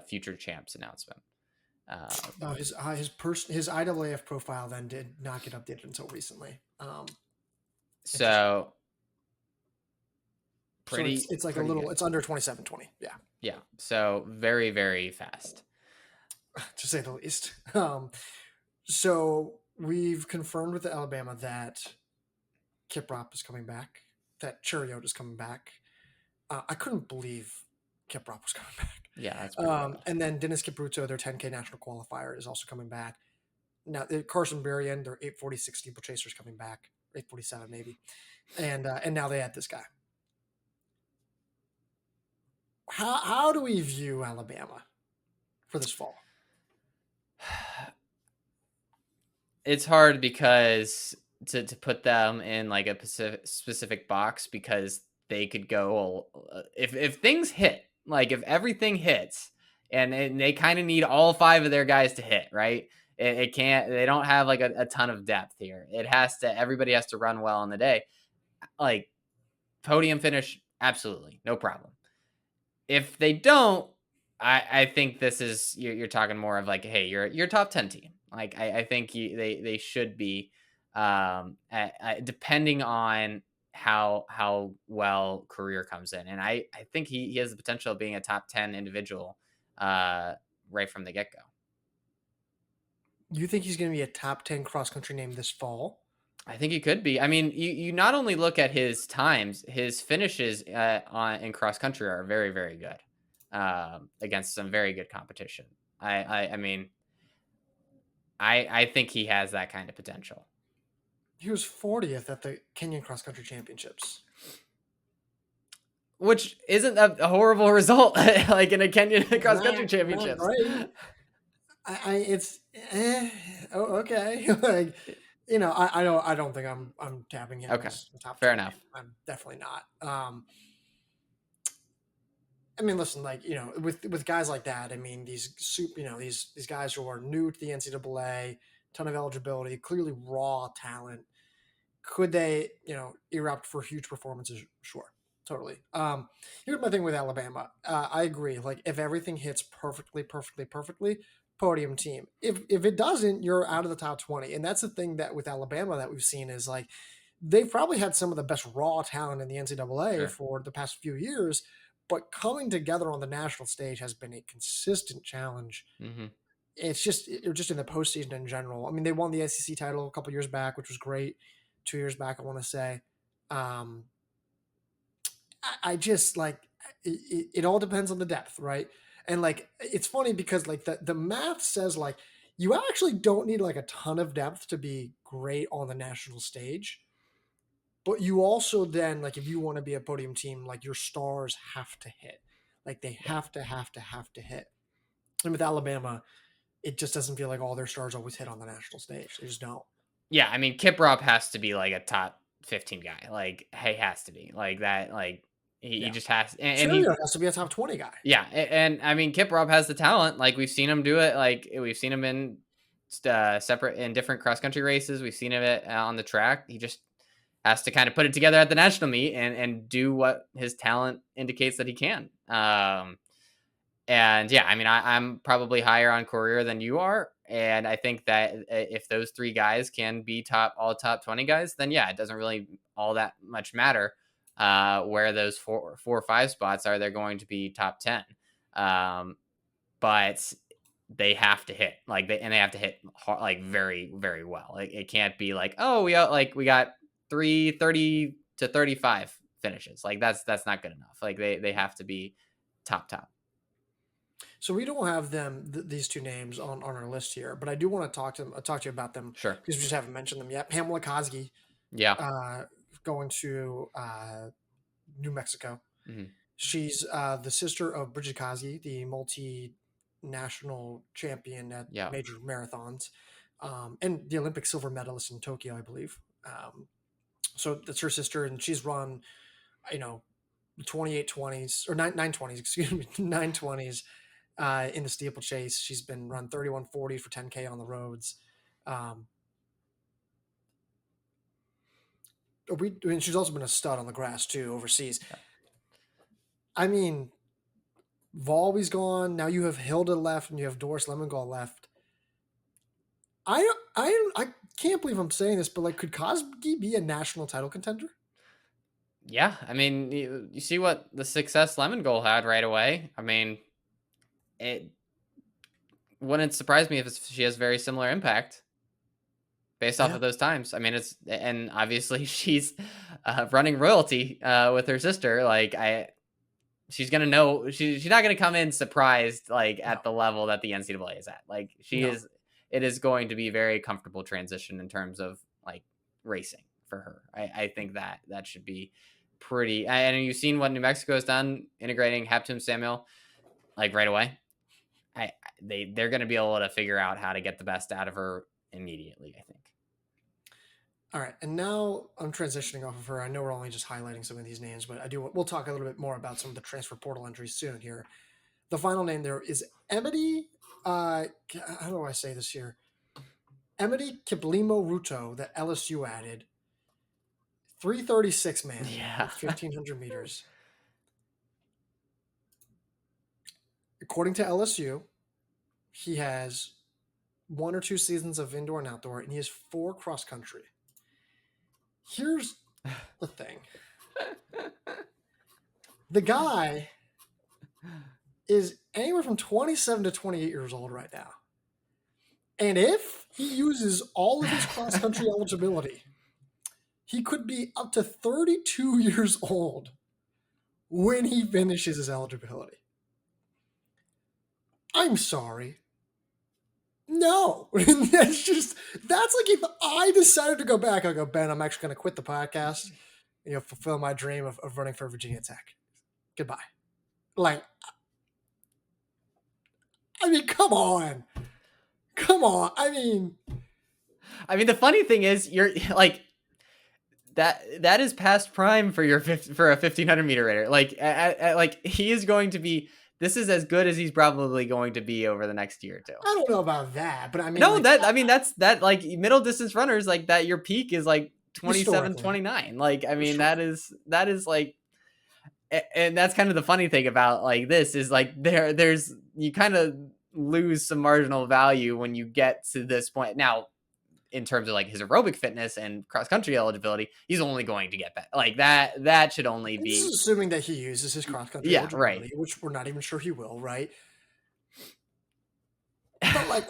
future champs announcement. Uh, Oh, his IAAF profile then did not get updated until recently. Interesting. so So pretty it's like a pretty little. good. It's under 27:20. Yeah, Yeah, so very very fast. to say the least. So we've confirmed with Alabama that Kiprop is coming back. That Chariot is coming back. I couldn't believe Kiprop was coming back. Yeah, that's pretty wild. And then Dennis Kipruto, their 10K national qualifier, is also coming back. Now Carson Berrien, their 846 steeplechase is coming back, 847 maybe, and now they add this guy. How do we view Alabama for this fall? It's hard because to put them in like a specific box, because they could go if things hit, like if everything hits, and they kind of need all 5 of their guys to hit, right? It can't, they don't have like a ton of depth here. Everybody has to run well in the day. Like podium finish, absolutely no problem. If they don't, I think this is, you're talking more of like, hey, you're a top 10 team. Like I think they should be, depending on how well Korir comes in, and I think he has the potential of being a top 10 individual right from the get go. You think he's going to be a top 10 cross country name this fall? I think he could be. I mean, you not only look at his times, his finishes in cross country are very very good against some very good competition. I mean, I think he has that kind of potential. He was 40th at the Kenyan cross country championships. which isn't a horrible result, like in a Kenyan cross country Not championships. great. It's okay. Like, I don't think I'm tapping him Okay, as a top fair 20. enough. I'm definitely not. I mean, listen, like, with guys like that, I mean, these guys who are new to the NCAA, ton of eligibility, clearly raw talent. Could they, erupt for huge performances? Sure, totally. Here's my thing with Alabama. I agree. Like, if everything hits perfectly, podium team. If it doesn't, you're out of the top 20. And that's the thing that with Alabama that we've seen is like they've probably had some of the best raw talent in the NCAA Sure. for the past few years, but coming together on the national stage has been a consistent challenge. Mm-hmm. It's just in the postseason in general. I mean, they won the SEC title a couple years back, which was great. 2 years back, I want to say. I just like it all depends on the depth, right? And like it's funny because like the math says like you actually don't need like a ton of depth to be great on the national stage. But you also then like if you want to be a podium team, like your stars have to hit. Like they have to hit. And with Alabama, it just doesn't feel like all their stars always hit on the national stage. They just don't. Yeah, I mean, Kiprop has to be like a top 15 guy. Like, he has to be like that. Like, he just has, and he, Cheerio has to be a top 20 guy. yeah, and I mean, Kiprop has the talent. Like, we've seen him do it. Like, we've seen him in separate in different cross country races. We've seen him on the track. He just has to kind of put it together at the national meet and do what his talent indicates that he can. And yeah, I mean, I'm probably higher on Korir than you are. And I think that if those three guys can be all top 20 guys, then yeah, it doesn't really all that much matter where those four or five spots are. They're going to be top 10. But they have to hit and they have to hit hard, like very, very well. Like it can't be like, oh, we got 30 to 35 finishes. Like that's not good enough. Like they have to be top. So we don't have these two names on our list here, but I do want to talk to you about them. Sure. Because we just haven't mentioned them yet. Pamela Kosgei, Yeah. Going to New Mexico. Mm-hmm. She's the sister of Bridget Kosgei, the multi-national champion at major marathons, and the Olympic silver medalist in Tokyo, I believe. So that's her sister, and she's run, 28:20s or 9:20s, excuse me, 9:20s. In the steeplechase, she's been run 31:40 for 10K on the roads. She's also been a stud on the grass too overseas. I mean, Volby's gone. Now you have Hilda left, and you have Doris Lemongol left. I can't believe I'm saying this, but like, could Kosgei be a national title contender? Yeah, I mean, you see what the success Lemongol had right away. I mean, it wouldn't surprise me if she has very similar impact based off of those times. I mean, and obviously she's running royalty with her sister. Like she's gonna know she's not gonna come in surprised at the level that the NCAA is at. Like is. It is going to be a very comfortable transition in terms of like racing for her. I think that should be pretty. And you've seen what New Mexico has done integrating Heptum Samuel like right away. They're going to be able to figure out how to get the best out of her immediately, I think. All right, and now I'm transitioning off of her. I know we're only just highlighting some of these names, but we'll talk a little bit more about some of the transfer portal entries soon here. The final name there is Emedy. How do I say this here? Emedy Kiplimo Ruto that LSU added. 336 man. Yeah. 1,500 meters. According to LSU, he has 1 or 2 seasons of indoor and outdoor, and he has 4 cross country. Here's the thing. The guy is anywhere from 27 to 28 years old right now. And if he uses all of his cross-country eligibility, he could be up to 32 years old when he finishes his eligibility. I'm sorry. No. That's like if I decided to go back, I'll go, Ben, I'm actually going to quit the podcast, fulfill my dream of running for Virginia Tech. Goodbye. Like, I mean, come on. Come on. I mean, the funny thing is, you're like that is past prime for for a 1500-meter raider. Like he is going to be. This is as good as he's probably going to be over the next year or two. I don't know about that, but I mean, No, like, that's like middle distance runners like that. Your peak is like 27, historically, 29. Like, I mean, historically. that is like, and that's kind of the funny thing about like this is like there's you kind of lose some marginal value when you get to this point. Now, in terms of like his aerobic fitness and cross country eligibility, he's only going to get better. Like that should only This is be. assuming that he uses his cross country Yeah, right. eligibility, which we're not even sure he will, right? But like,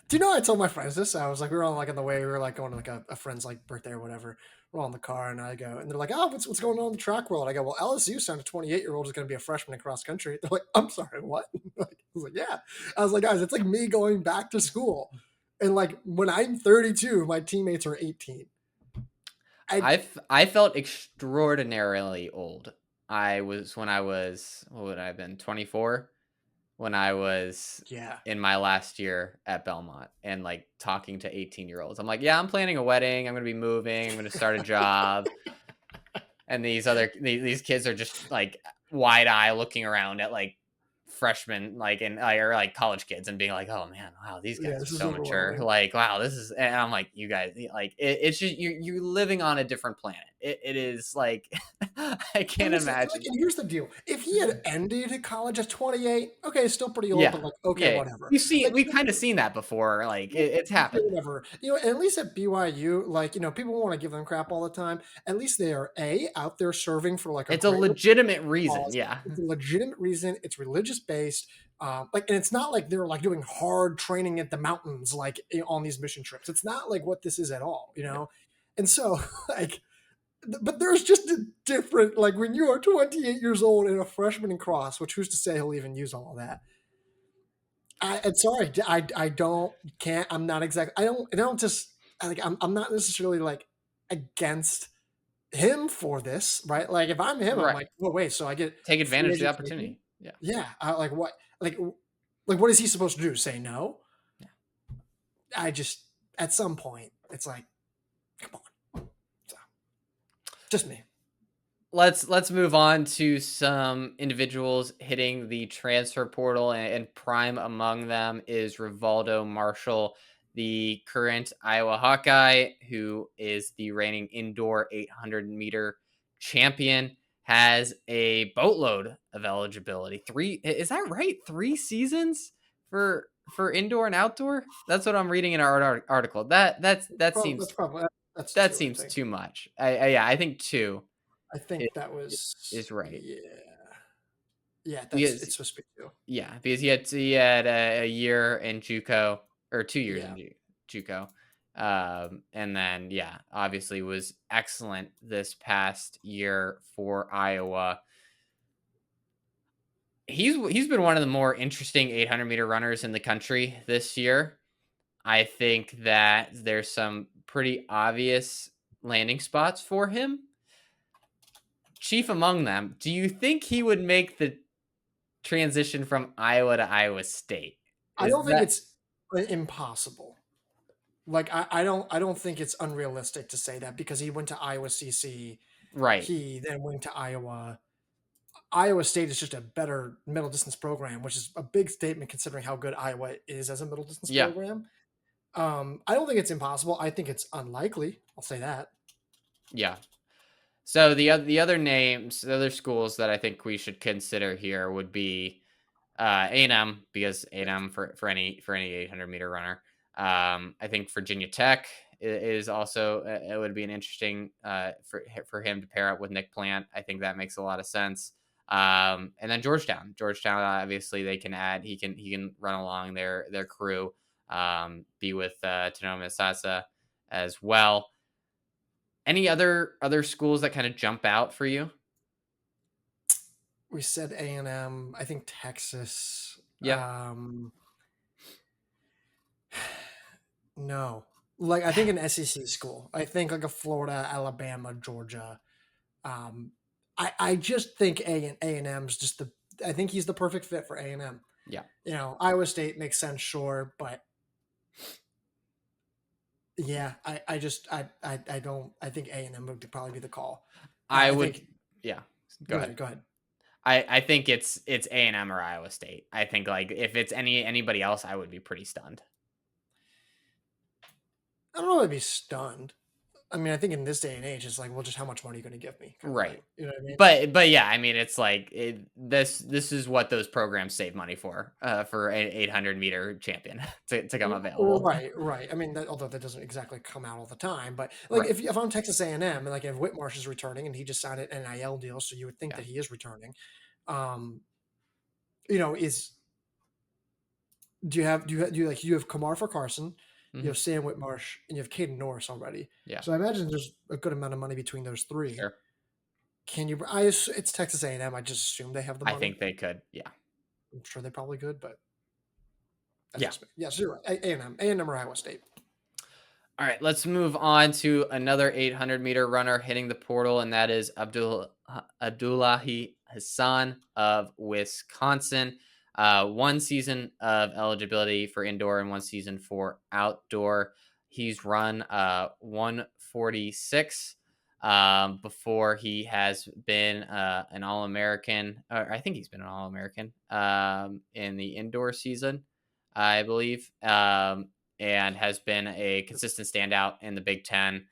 do you know I told my friends this? I was like, we were on like on the way, we were like going to like a friend's like birthday or whatever. We're all in the car, and I go, and they're like, "Oh, what's going on in the track world?" I go, "Well, LSU signed a 28-year-old is going to be a freshman in cross country." They're like, "I'm sorry, what?" Like, I was like, "Yeah." I was like, "Guys, it's like me going back to school, and like when I'm 32, my teammates are 18." I felt extraordinarily old. I was when I was what would I have been 24 when I was Yeah. in my last year at Belmont and like talking to 18-year-olds. I'm like, yeah, I'm planning a wedding. I'm gonna be moving. I'm gonna start a job. And these kids are just like wide eye looking around at like freshmen like and or like college kids and being like, oh man, wow, these Yeah, guys are this is so mature. overwhelming. Like, wow, this is. And I'm like, you guys, like, it's just you're living on a different planet. It is like I And can't listen, and like, imagine. and here's the deal: if he had ended college at 28, okay, it's still pretty old, but Yeah, like, okay, yeah. whatever. Like, We've kind of seen that before. Like, it's okay, happened. whatever. You know, and at least at BYU, like, you know, people want to give them crap all the time. At least they are out there serving for like a It's a greater legitimate reason. cause. Yeah, It's a legitimate reason. It's religious based. Like, and it's not like they're like doing hard training at the mountains, like on these mission trips. It's not like what this is at all, you know. And so, like, but there's just a different, like, when you are 28 years old and a freshman in cross, which who's to say he'll even use all of that. I'm sorry, I don't can't. I'm not exact. I don't just like. I'm not necessarily like against him for this, right? Like if I'm him, I'm right. like, oh wait, so I get Take free advantage of the education? opportunity. Yeah. Yeah, like what? Like what is he supposed to do? Say no? I just at some point it's like, come on. So just me. Let's move on to some individuals hitting the transfer portal, and prime among them is Rivaldo Marshall, the current Iowa Hawkeye, who is the reigning indoor 800-meter champion, has a boatload of eligibility. Three, is that right? 3 seasons for indoor and outdoor. That's what I'm reading in our article. That's probably that's That two, I seems think. too much. Yeah, I think two I think that was is right. yeah. Yeah, that's Because it's supposed to be two. yeah, because he had a year in JUCO or 2 years in Yeah. JUCO, and then yeah, obviously was excellent this past year for Iowa. He's been one of the more interesting 800-meter runners in the country this year. I think that there's some pretty obvious landing spots for him. Chief among them, do you think he would make the transition from Iowa to Iowa State? I Is don't think that it's impossible. Like I don't think it's unrealistic to say that because he went to Iowa CC, right? he then went to Iowa. Iowa State is just a better middle distance program, which is a big statement considering how good Iowa is as a middle distance Yeah, program. I don't think it's impossible. I think it's unlikely. I'll say that. yeah. So the other names, the other schools that I think we should consider here would be A&M, because A&M for any 800-meter runner. I think Virginia Tech is also it would be an interesting for him to pair up with Nick Plant. I think that makes a lot of sense. And then Georgetown. Georgetown, obviously, they can add. He can run along their crew. Be with Tanoma Sasa as well. Any other schools that kind of jump out for you? We said A&M. I think Texas. Yeah. No, like I think an SEC school. I think like a Florida, Alabama, Georgia. Um, I just think A&M's just the. I think he's the perfect fit for A&M. Yeah. Iowa State makes sense, sure, but yeah, I don't. I think A&M would probably be the call. I I would, think. yeah. Go Go ahead. ahead. Go ahead. I think it's A&M or Iowa State. I think like if it's anybody else, I would be pretty stunned. I don't know. I'd be stunned. I mean, I think in this day and age, it's like, well, just how much money are you going to give me, kind of thing. Right. You know what I mean? But yeah, I mean it's like this is what those programs save money for an 800-meter champion to come available. Right, right. I mean, although that doesn't exactly come out all the time, but like Right. if I'm Texas A&M and like if Whitmarsh is returning and he just signed an NIL deal, so you would think Yeah. that he is returning. Um, is do you have Kamar for Carson, you Hmm. have Sam Whitmarsh, and you have Caden Norris already. Yeah. So I imagine there's a good amount of money between those three. Sure. Can you? It's Texas A&M. I just assume they have the I money. think they could. Yeah. I'm sure they probably could, but that's Yeah. just me. Yes, you're right. A&M or Iowa State. All right, let's move on to another 800-meter runner hitting the portal, and that is Abdullahi Hassan of Wisconsin. 1 season of eligibility for indoor and 1 season for outdoor. He's run 146 before he has been an All-American, or I think he's been an All-American in the indoor season, I believe. And has been a consistent standout in the Big Ten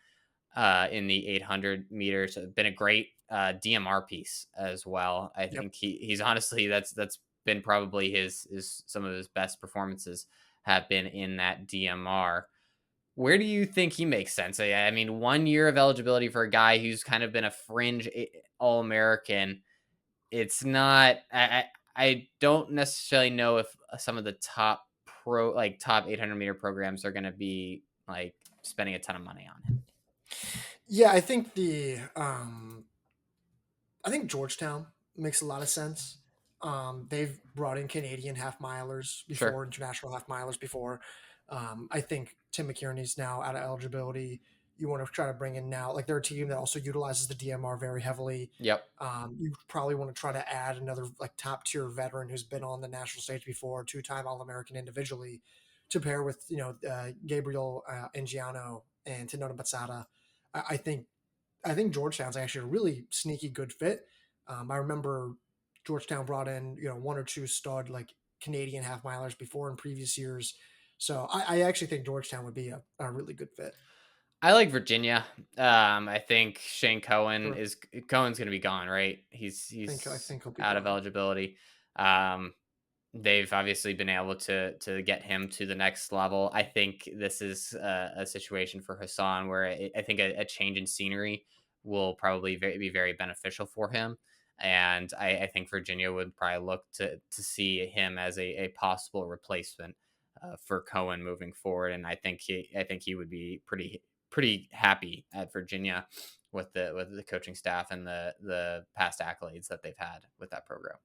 in the 800 meters. Been a great DMR piece as well. I Yep. think he's honestly that's been probably his some of his best performances have been in that DMR. Where do you think he makes sense? I mean, 1 year of eligibility for a guy who's kind of been a fringe All American. It's not. I don't necessarily know if some of the top 800-meter programs are going to be like spending a ton of money on him. Yeah, I think Georgetown makes a lot of sense. They've brought in Canadian half milers Sure. before, international half milers before. I think Tim McKierney's now out of eligibility. You want to try to bring in now, like they're a team that also utilizes the DMR very heavily. Yep. You probably want to try to add another like top tier veteran who's been on the national stage before, 2-time All American individually, to pair with Gabriel Angiano and Tinoda Batsada. I think Georgetown's actually a really sneaky good fit. I remember Georgetown brought in 1 or 2 stud like Canadian half milers before in previous years, so I actually think Georgetown would be a really good fit. I like Virginia. I think Sure. Cohen's going to be gone, right? I He's think he'll be out of gone. eligibility. Um, they've obviously been able to get him to the next level. I think this is a situation for Hassan where I think a change in scenery will probably be very beneficial for him. And I think Virginia would probably look to see him as a possible replacement for Cohen moving forward. And I think he would be pretty happy at Virginia with the coaching staff and the past accolades that they've had with that program.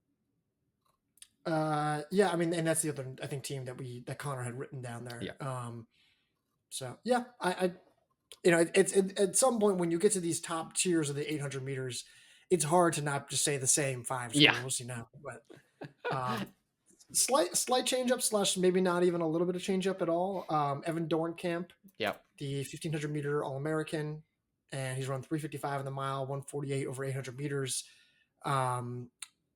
Yeah, I mean, and that's the other I think team that Connor had written down there. Yeah. So yeah, it's at some point when you get to these top tiers of the 800 meters, it's hard to not just say the same 5 Yeah. schools, but slight change up slash maybe not even a little bit of change up at all. Evan Dorenkamp, Yep. the 1500 meter All American, and he's run 355 in the mile, 148 over 800 meters.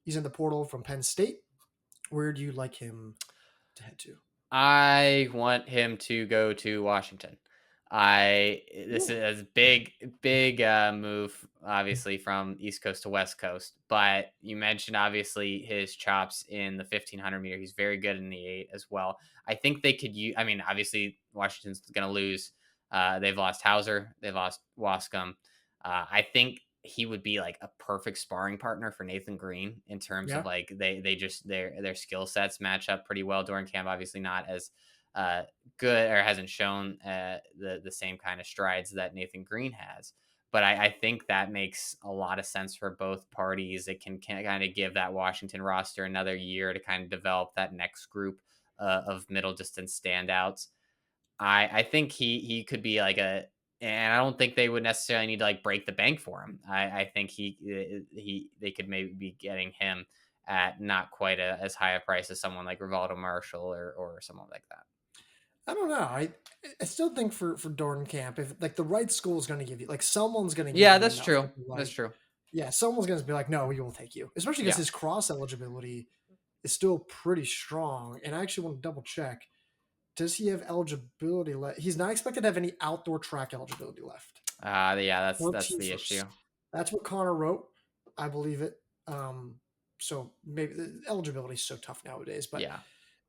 He's in the portal from Penn State. Where do you like him to head to? I want him to go to Washington. This is a big move, obviously from East Coast to West Coast. But you mentioned obviously his chops in the 1500 meter. He's very good in the 8 as well. I think they could use. I mean, obviously Washington's going to lose. They've lost Hauser. They've lost Wascom. I think he would be like a perfect sparring partner for Nathan Green in terms of Yeah. like they just their skill sets match up pretty well. Dorenkamp obviously not as good or hasn't shown the same kind of strides that Nathan Green has. But I think that makes a lot of sense for both parties. It can kind of give that Washington roster another year to kind of develop that next group of middle distance standouts. I think he could be like and I don't think they would necessarily need to like break the bank for him. I think they could maybe be getting him at not quite as high a price as someone like Rivaldo Marshall or someone like that. I don't know. I still think for Dorenkamp, if like the right school is going to give you, like someone's going to give Yeah, you that's enough. true. That's Like, true. yeah, someone's going to be like, no, we will take you, especially because Yeah. his cross eligibility is still pretty strong. And I actually want to double check. Does he have eligibility left? He's not expected to have any outdoor track eligibility left. Yeah, that's 14 the issue. first. That's what Connor wrote. I believe it. So maybe the eligibility is so tough nowadays. But Yeah.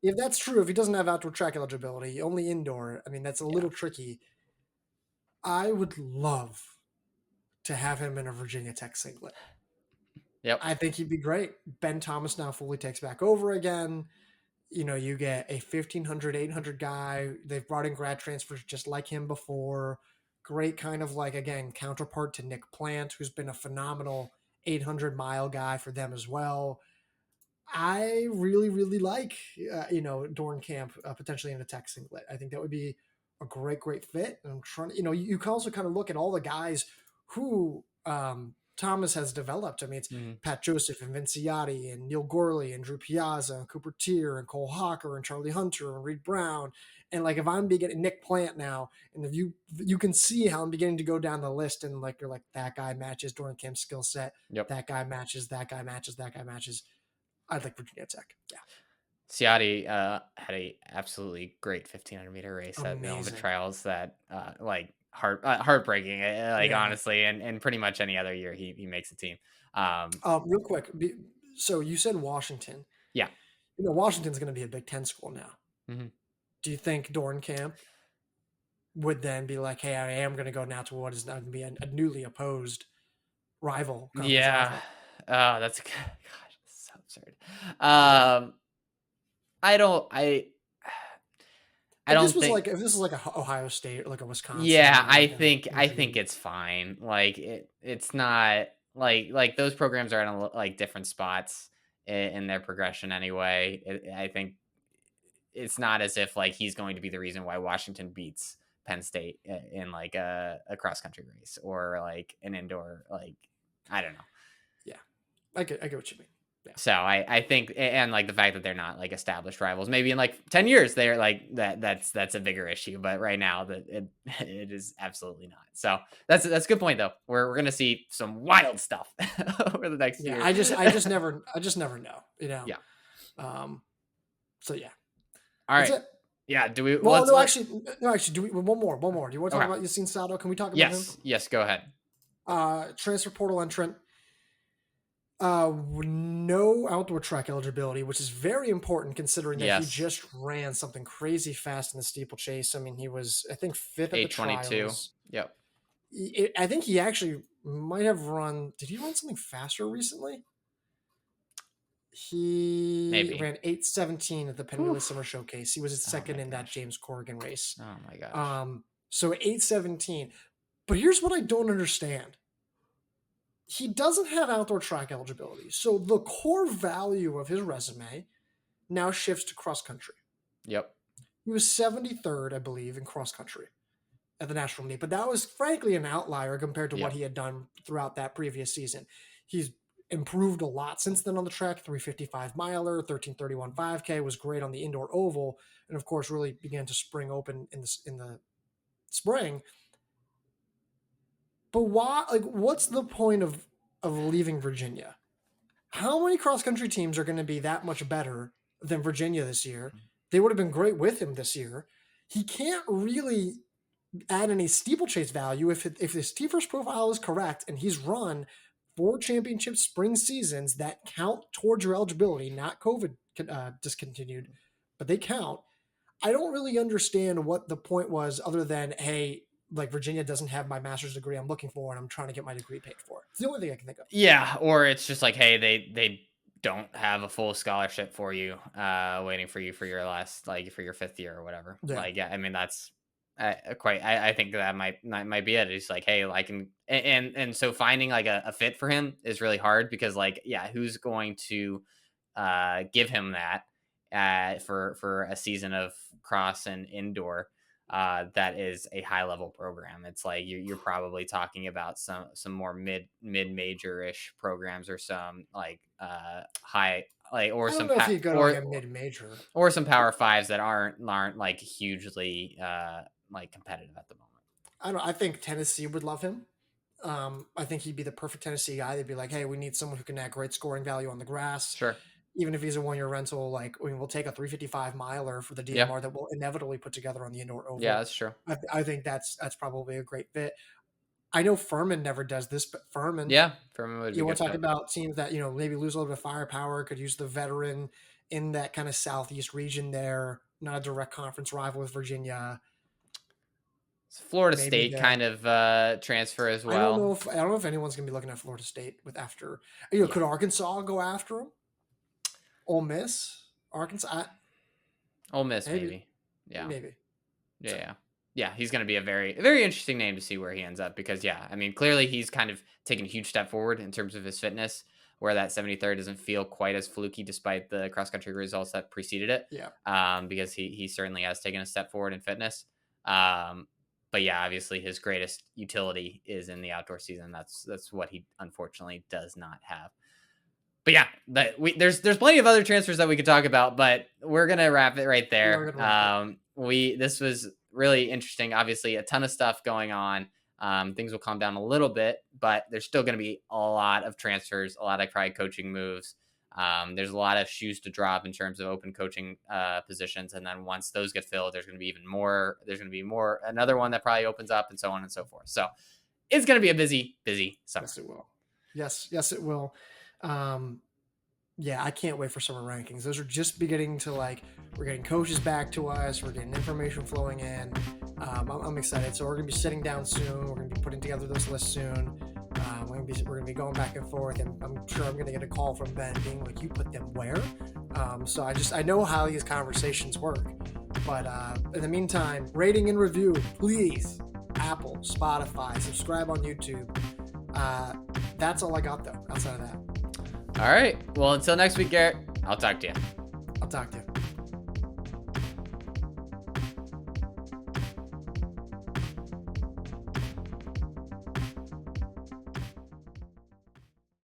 if that's true, if he doesn't have outdoor track eligibility, only indoor, I mean, that's a Yeah. little tricky. I would love to have him in a Virginia Tech singlet. Yep. I think he'd be great. Ben Thomas now fully takes back over again. You know, you get a 1,500, 800 guy. They've brought in grad transfers just like him before. Great kind of like, again, counterpart to Nick Plant, who's been a phenomenal 800-mile guy for them as well. I really, really like, Dorenkamp potentially in a Tech singlet. I think that would be a great, great fit. And I'm trying to, you can also kind of look at all the guys who Thomas has developed. I mean, it's Mhm. Pat Joseph and Vinciati and Neil Gorley and Drew Piazza and Cooper Tier and Cole Hawker and Charlie Hunter and Reed Brown. And like, if I'm beginning Nick Plant now, and if you can see how I'm beginning to go down the list and like, you're like, that guy matches Dorenkamp's skill set. Yep. That guy matches, that guy matches, that guy matches. I'd like Virginia Tech. Yeah. Ciati had a absolutely great 1,500-meter race at the Olympic Amazing. trials that like heartbreaking, like Yeah. honestly, and pretty much any other year he makes the team. Real quick. So you said Washington. Yeah. Washington's going to be a Big Ten school now. Mhm. Do you think Dorenkamp would then be like, hey, I am going to go now to what is now going to be a newly opposed rival, conference Yeah. rival? That's gosh, that's so absurd. I don't. I If this don't was think. like a Ohio State or like a Wisconsin, Yeah, or I like a think Michigan. it's fine. Like it's not like those programs are in like different spots in their progression anyway. I think it's not as if like he's going to be the reason why Washington beats Penn State in like a cross country race or like an indoor like I don't know. Yeah, I get what you mean. Yeah. So I think and like the fact that they're not like established rivals, maybe in like 10 years they're like that's a bigger issue, but right now that it is absolutely not. So that's a good point though. We're gonna see some wild stuff over the next Yeah, year. I just never know. Yeah. So yeah, All that's right. it. Yeah. Do we? Well, Let's no, let. actually, do we one more? Do you want to talk Okay. about Yasin Sado? Can we talk about him? Yes. Go ahead. Transfer portal entrant. No outdoor track eligibility, which is very important considering that he Yes. just ran something crazy fast in the steeplechase. I mean, he was, I think, fifth at the 8:22. trials. Yep. I think he actually might have run. Did he run something faster recently? He Maybe. ran 8:17 at the Penn Summer Showcase. He was second in that gosh. James Corrigan race. Oh my gosh. So 8:17. But here's what I don't understand. He doesn't have outdoor track eligibility. So the core value of his resume now shifts to cross country. Yep. He was 73rd, I believe, in cross country at the national meet, but that was frankly an outlier compared to what he had done throughout that previous season. He's improved a lot since then on the track. 355 miler, 1331 5K was great on the indoor oval, and of course really began to spring open in the spring. But why? Like, what's the point of leaving Virginia? How many cross country teams are going to be that much better than Virginia this year? They would have been great with him this year. He can't really add any steeplechase value if his T-first profile is correct and he's run 4 championship spring seasons that count towards your eligibility, not COVID discontinued, but they count. I don't really understand what the point was other than, hey, like Virginia doesn't have my master's degree I'm looking for and I'm trying to get my degree paid for. It's the only thing I can think of. Yeah, or it's just like, hey, they don't have a full scholarship for you, waiting for you for your last, like for your 5th year or whatever. Yeah. Like, yeah, I mean that's I think that might be it. It's like, hey, like, and so finding like a fit for him is really hard because like, yeah, who's going to give him that for a season of cross and indoor? that is a high level program. It's like you're probably talking about some more mid major ish programs, or some like high, like, or I don't some know if he'd go to like a mid-major. or some Power Fives that aren't like hugely like competitive at the moment. I think Tennessee would love him. I think he'd be the perfect Tennessee guy. They'd be like, hey, we need someone who can add great scoring value on the grass. Sure. Even if he's a 1-year rental, like we'll take a 355 miler for the DMR that we'll inevitably put together on the indoor oval. Yeah, that's true. I think that's probably a great fit. I know Furman never does this, but Furman. Yeah, Furman would be. You want to talk about teams that, maybe lose a little bit of firepower, could use the veteran in that kind of southeast region there, not a direct conference rival with Virginia. It's Florida State kind of transfer as well. I don't know if anyone's gonna be looking at Florida State with after. Could Arkansas go after him? Ole Miss, Arkansas. Ole Miss, maybe. Yeah, maybe. Yeah. He's going to be a very, very interesting name to see where he ends up, because I mean, clearly he's kind of taken a huge step forward in terms of his fitness, where that 73rd doesn't feel quite as fluky despite the cross country results that preceded it. Yeah. Because he certainly has taken a step forward in fitness. But yeah, obviously his greatest utility is in the outdoor season. That's what he unfortunately does not have. But yeah, there's plenty of other transfers that we could talk about, but we're gonna wrap it right there. This was really interesting. Obviously, a ton of stuff going on. Things will calm down a little bit, but there's still going to be a lot of transfers, a lot of probably coaching moves. There's a lot of shoes to drop in terms of open coaching positions, and then once those get filled, there's going to be even more. There's going to be more. Another one that probably opens up, and so on and so forth. So it's going to be a busy summer. Yes, it will. Yes, it will. Yeah, I can't wait for summer rankings. Those are just beginning to we're getting coaches back to us. We're getting information flowing in. I'm excited. So we're going to be sitting down soon. We're going to be putting together those lists soon. We're going to be going back and forth, and I'm sure I'm going to get a call from Ben being like, you put them where? So I know how these conversations work. But in the meantime, rating and review, please. Apple, Spotify, subscribe on YouTube. That's all I got, though, outside of that. All right. Well, until next week, Garrett, I'll talk to you.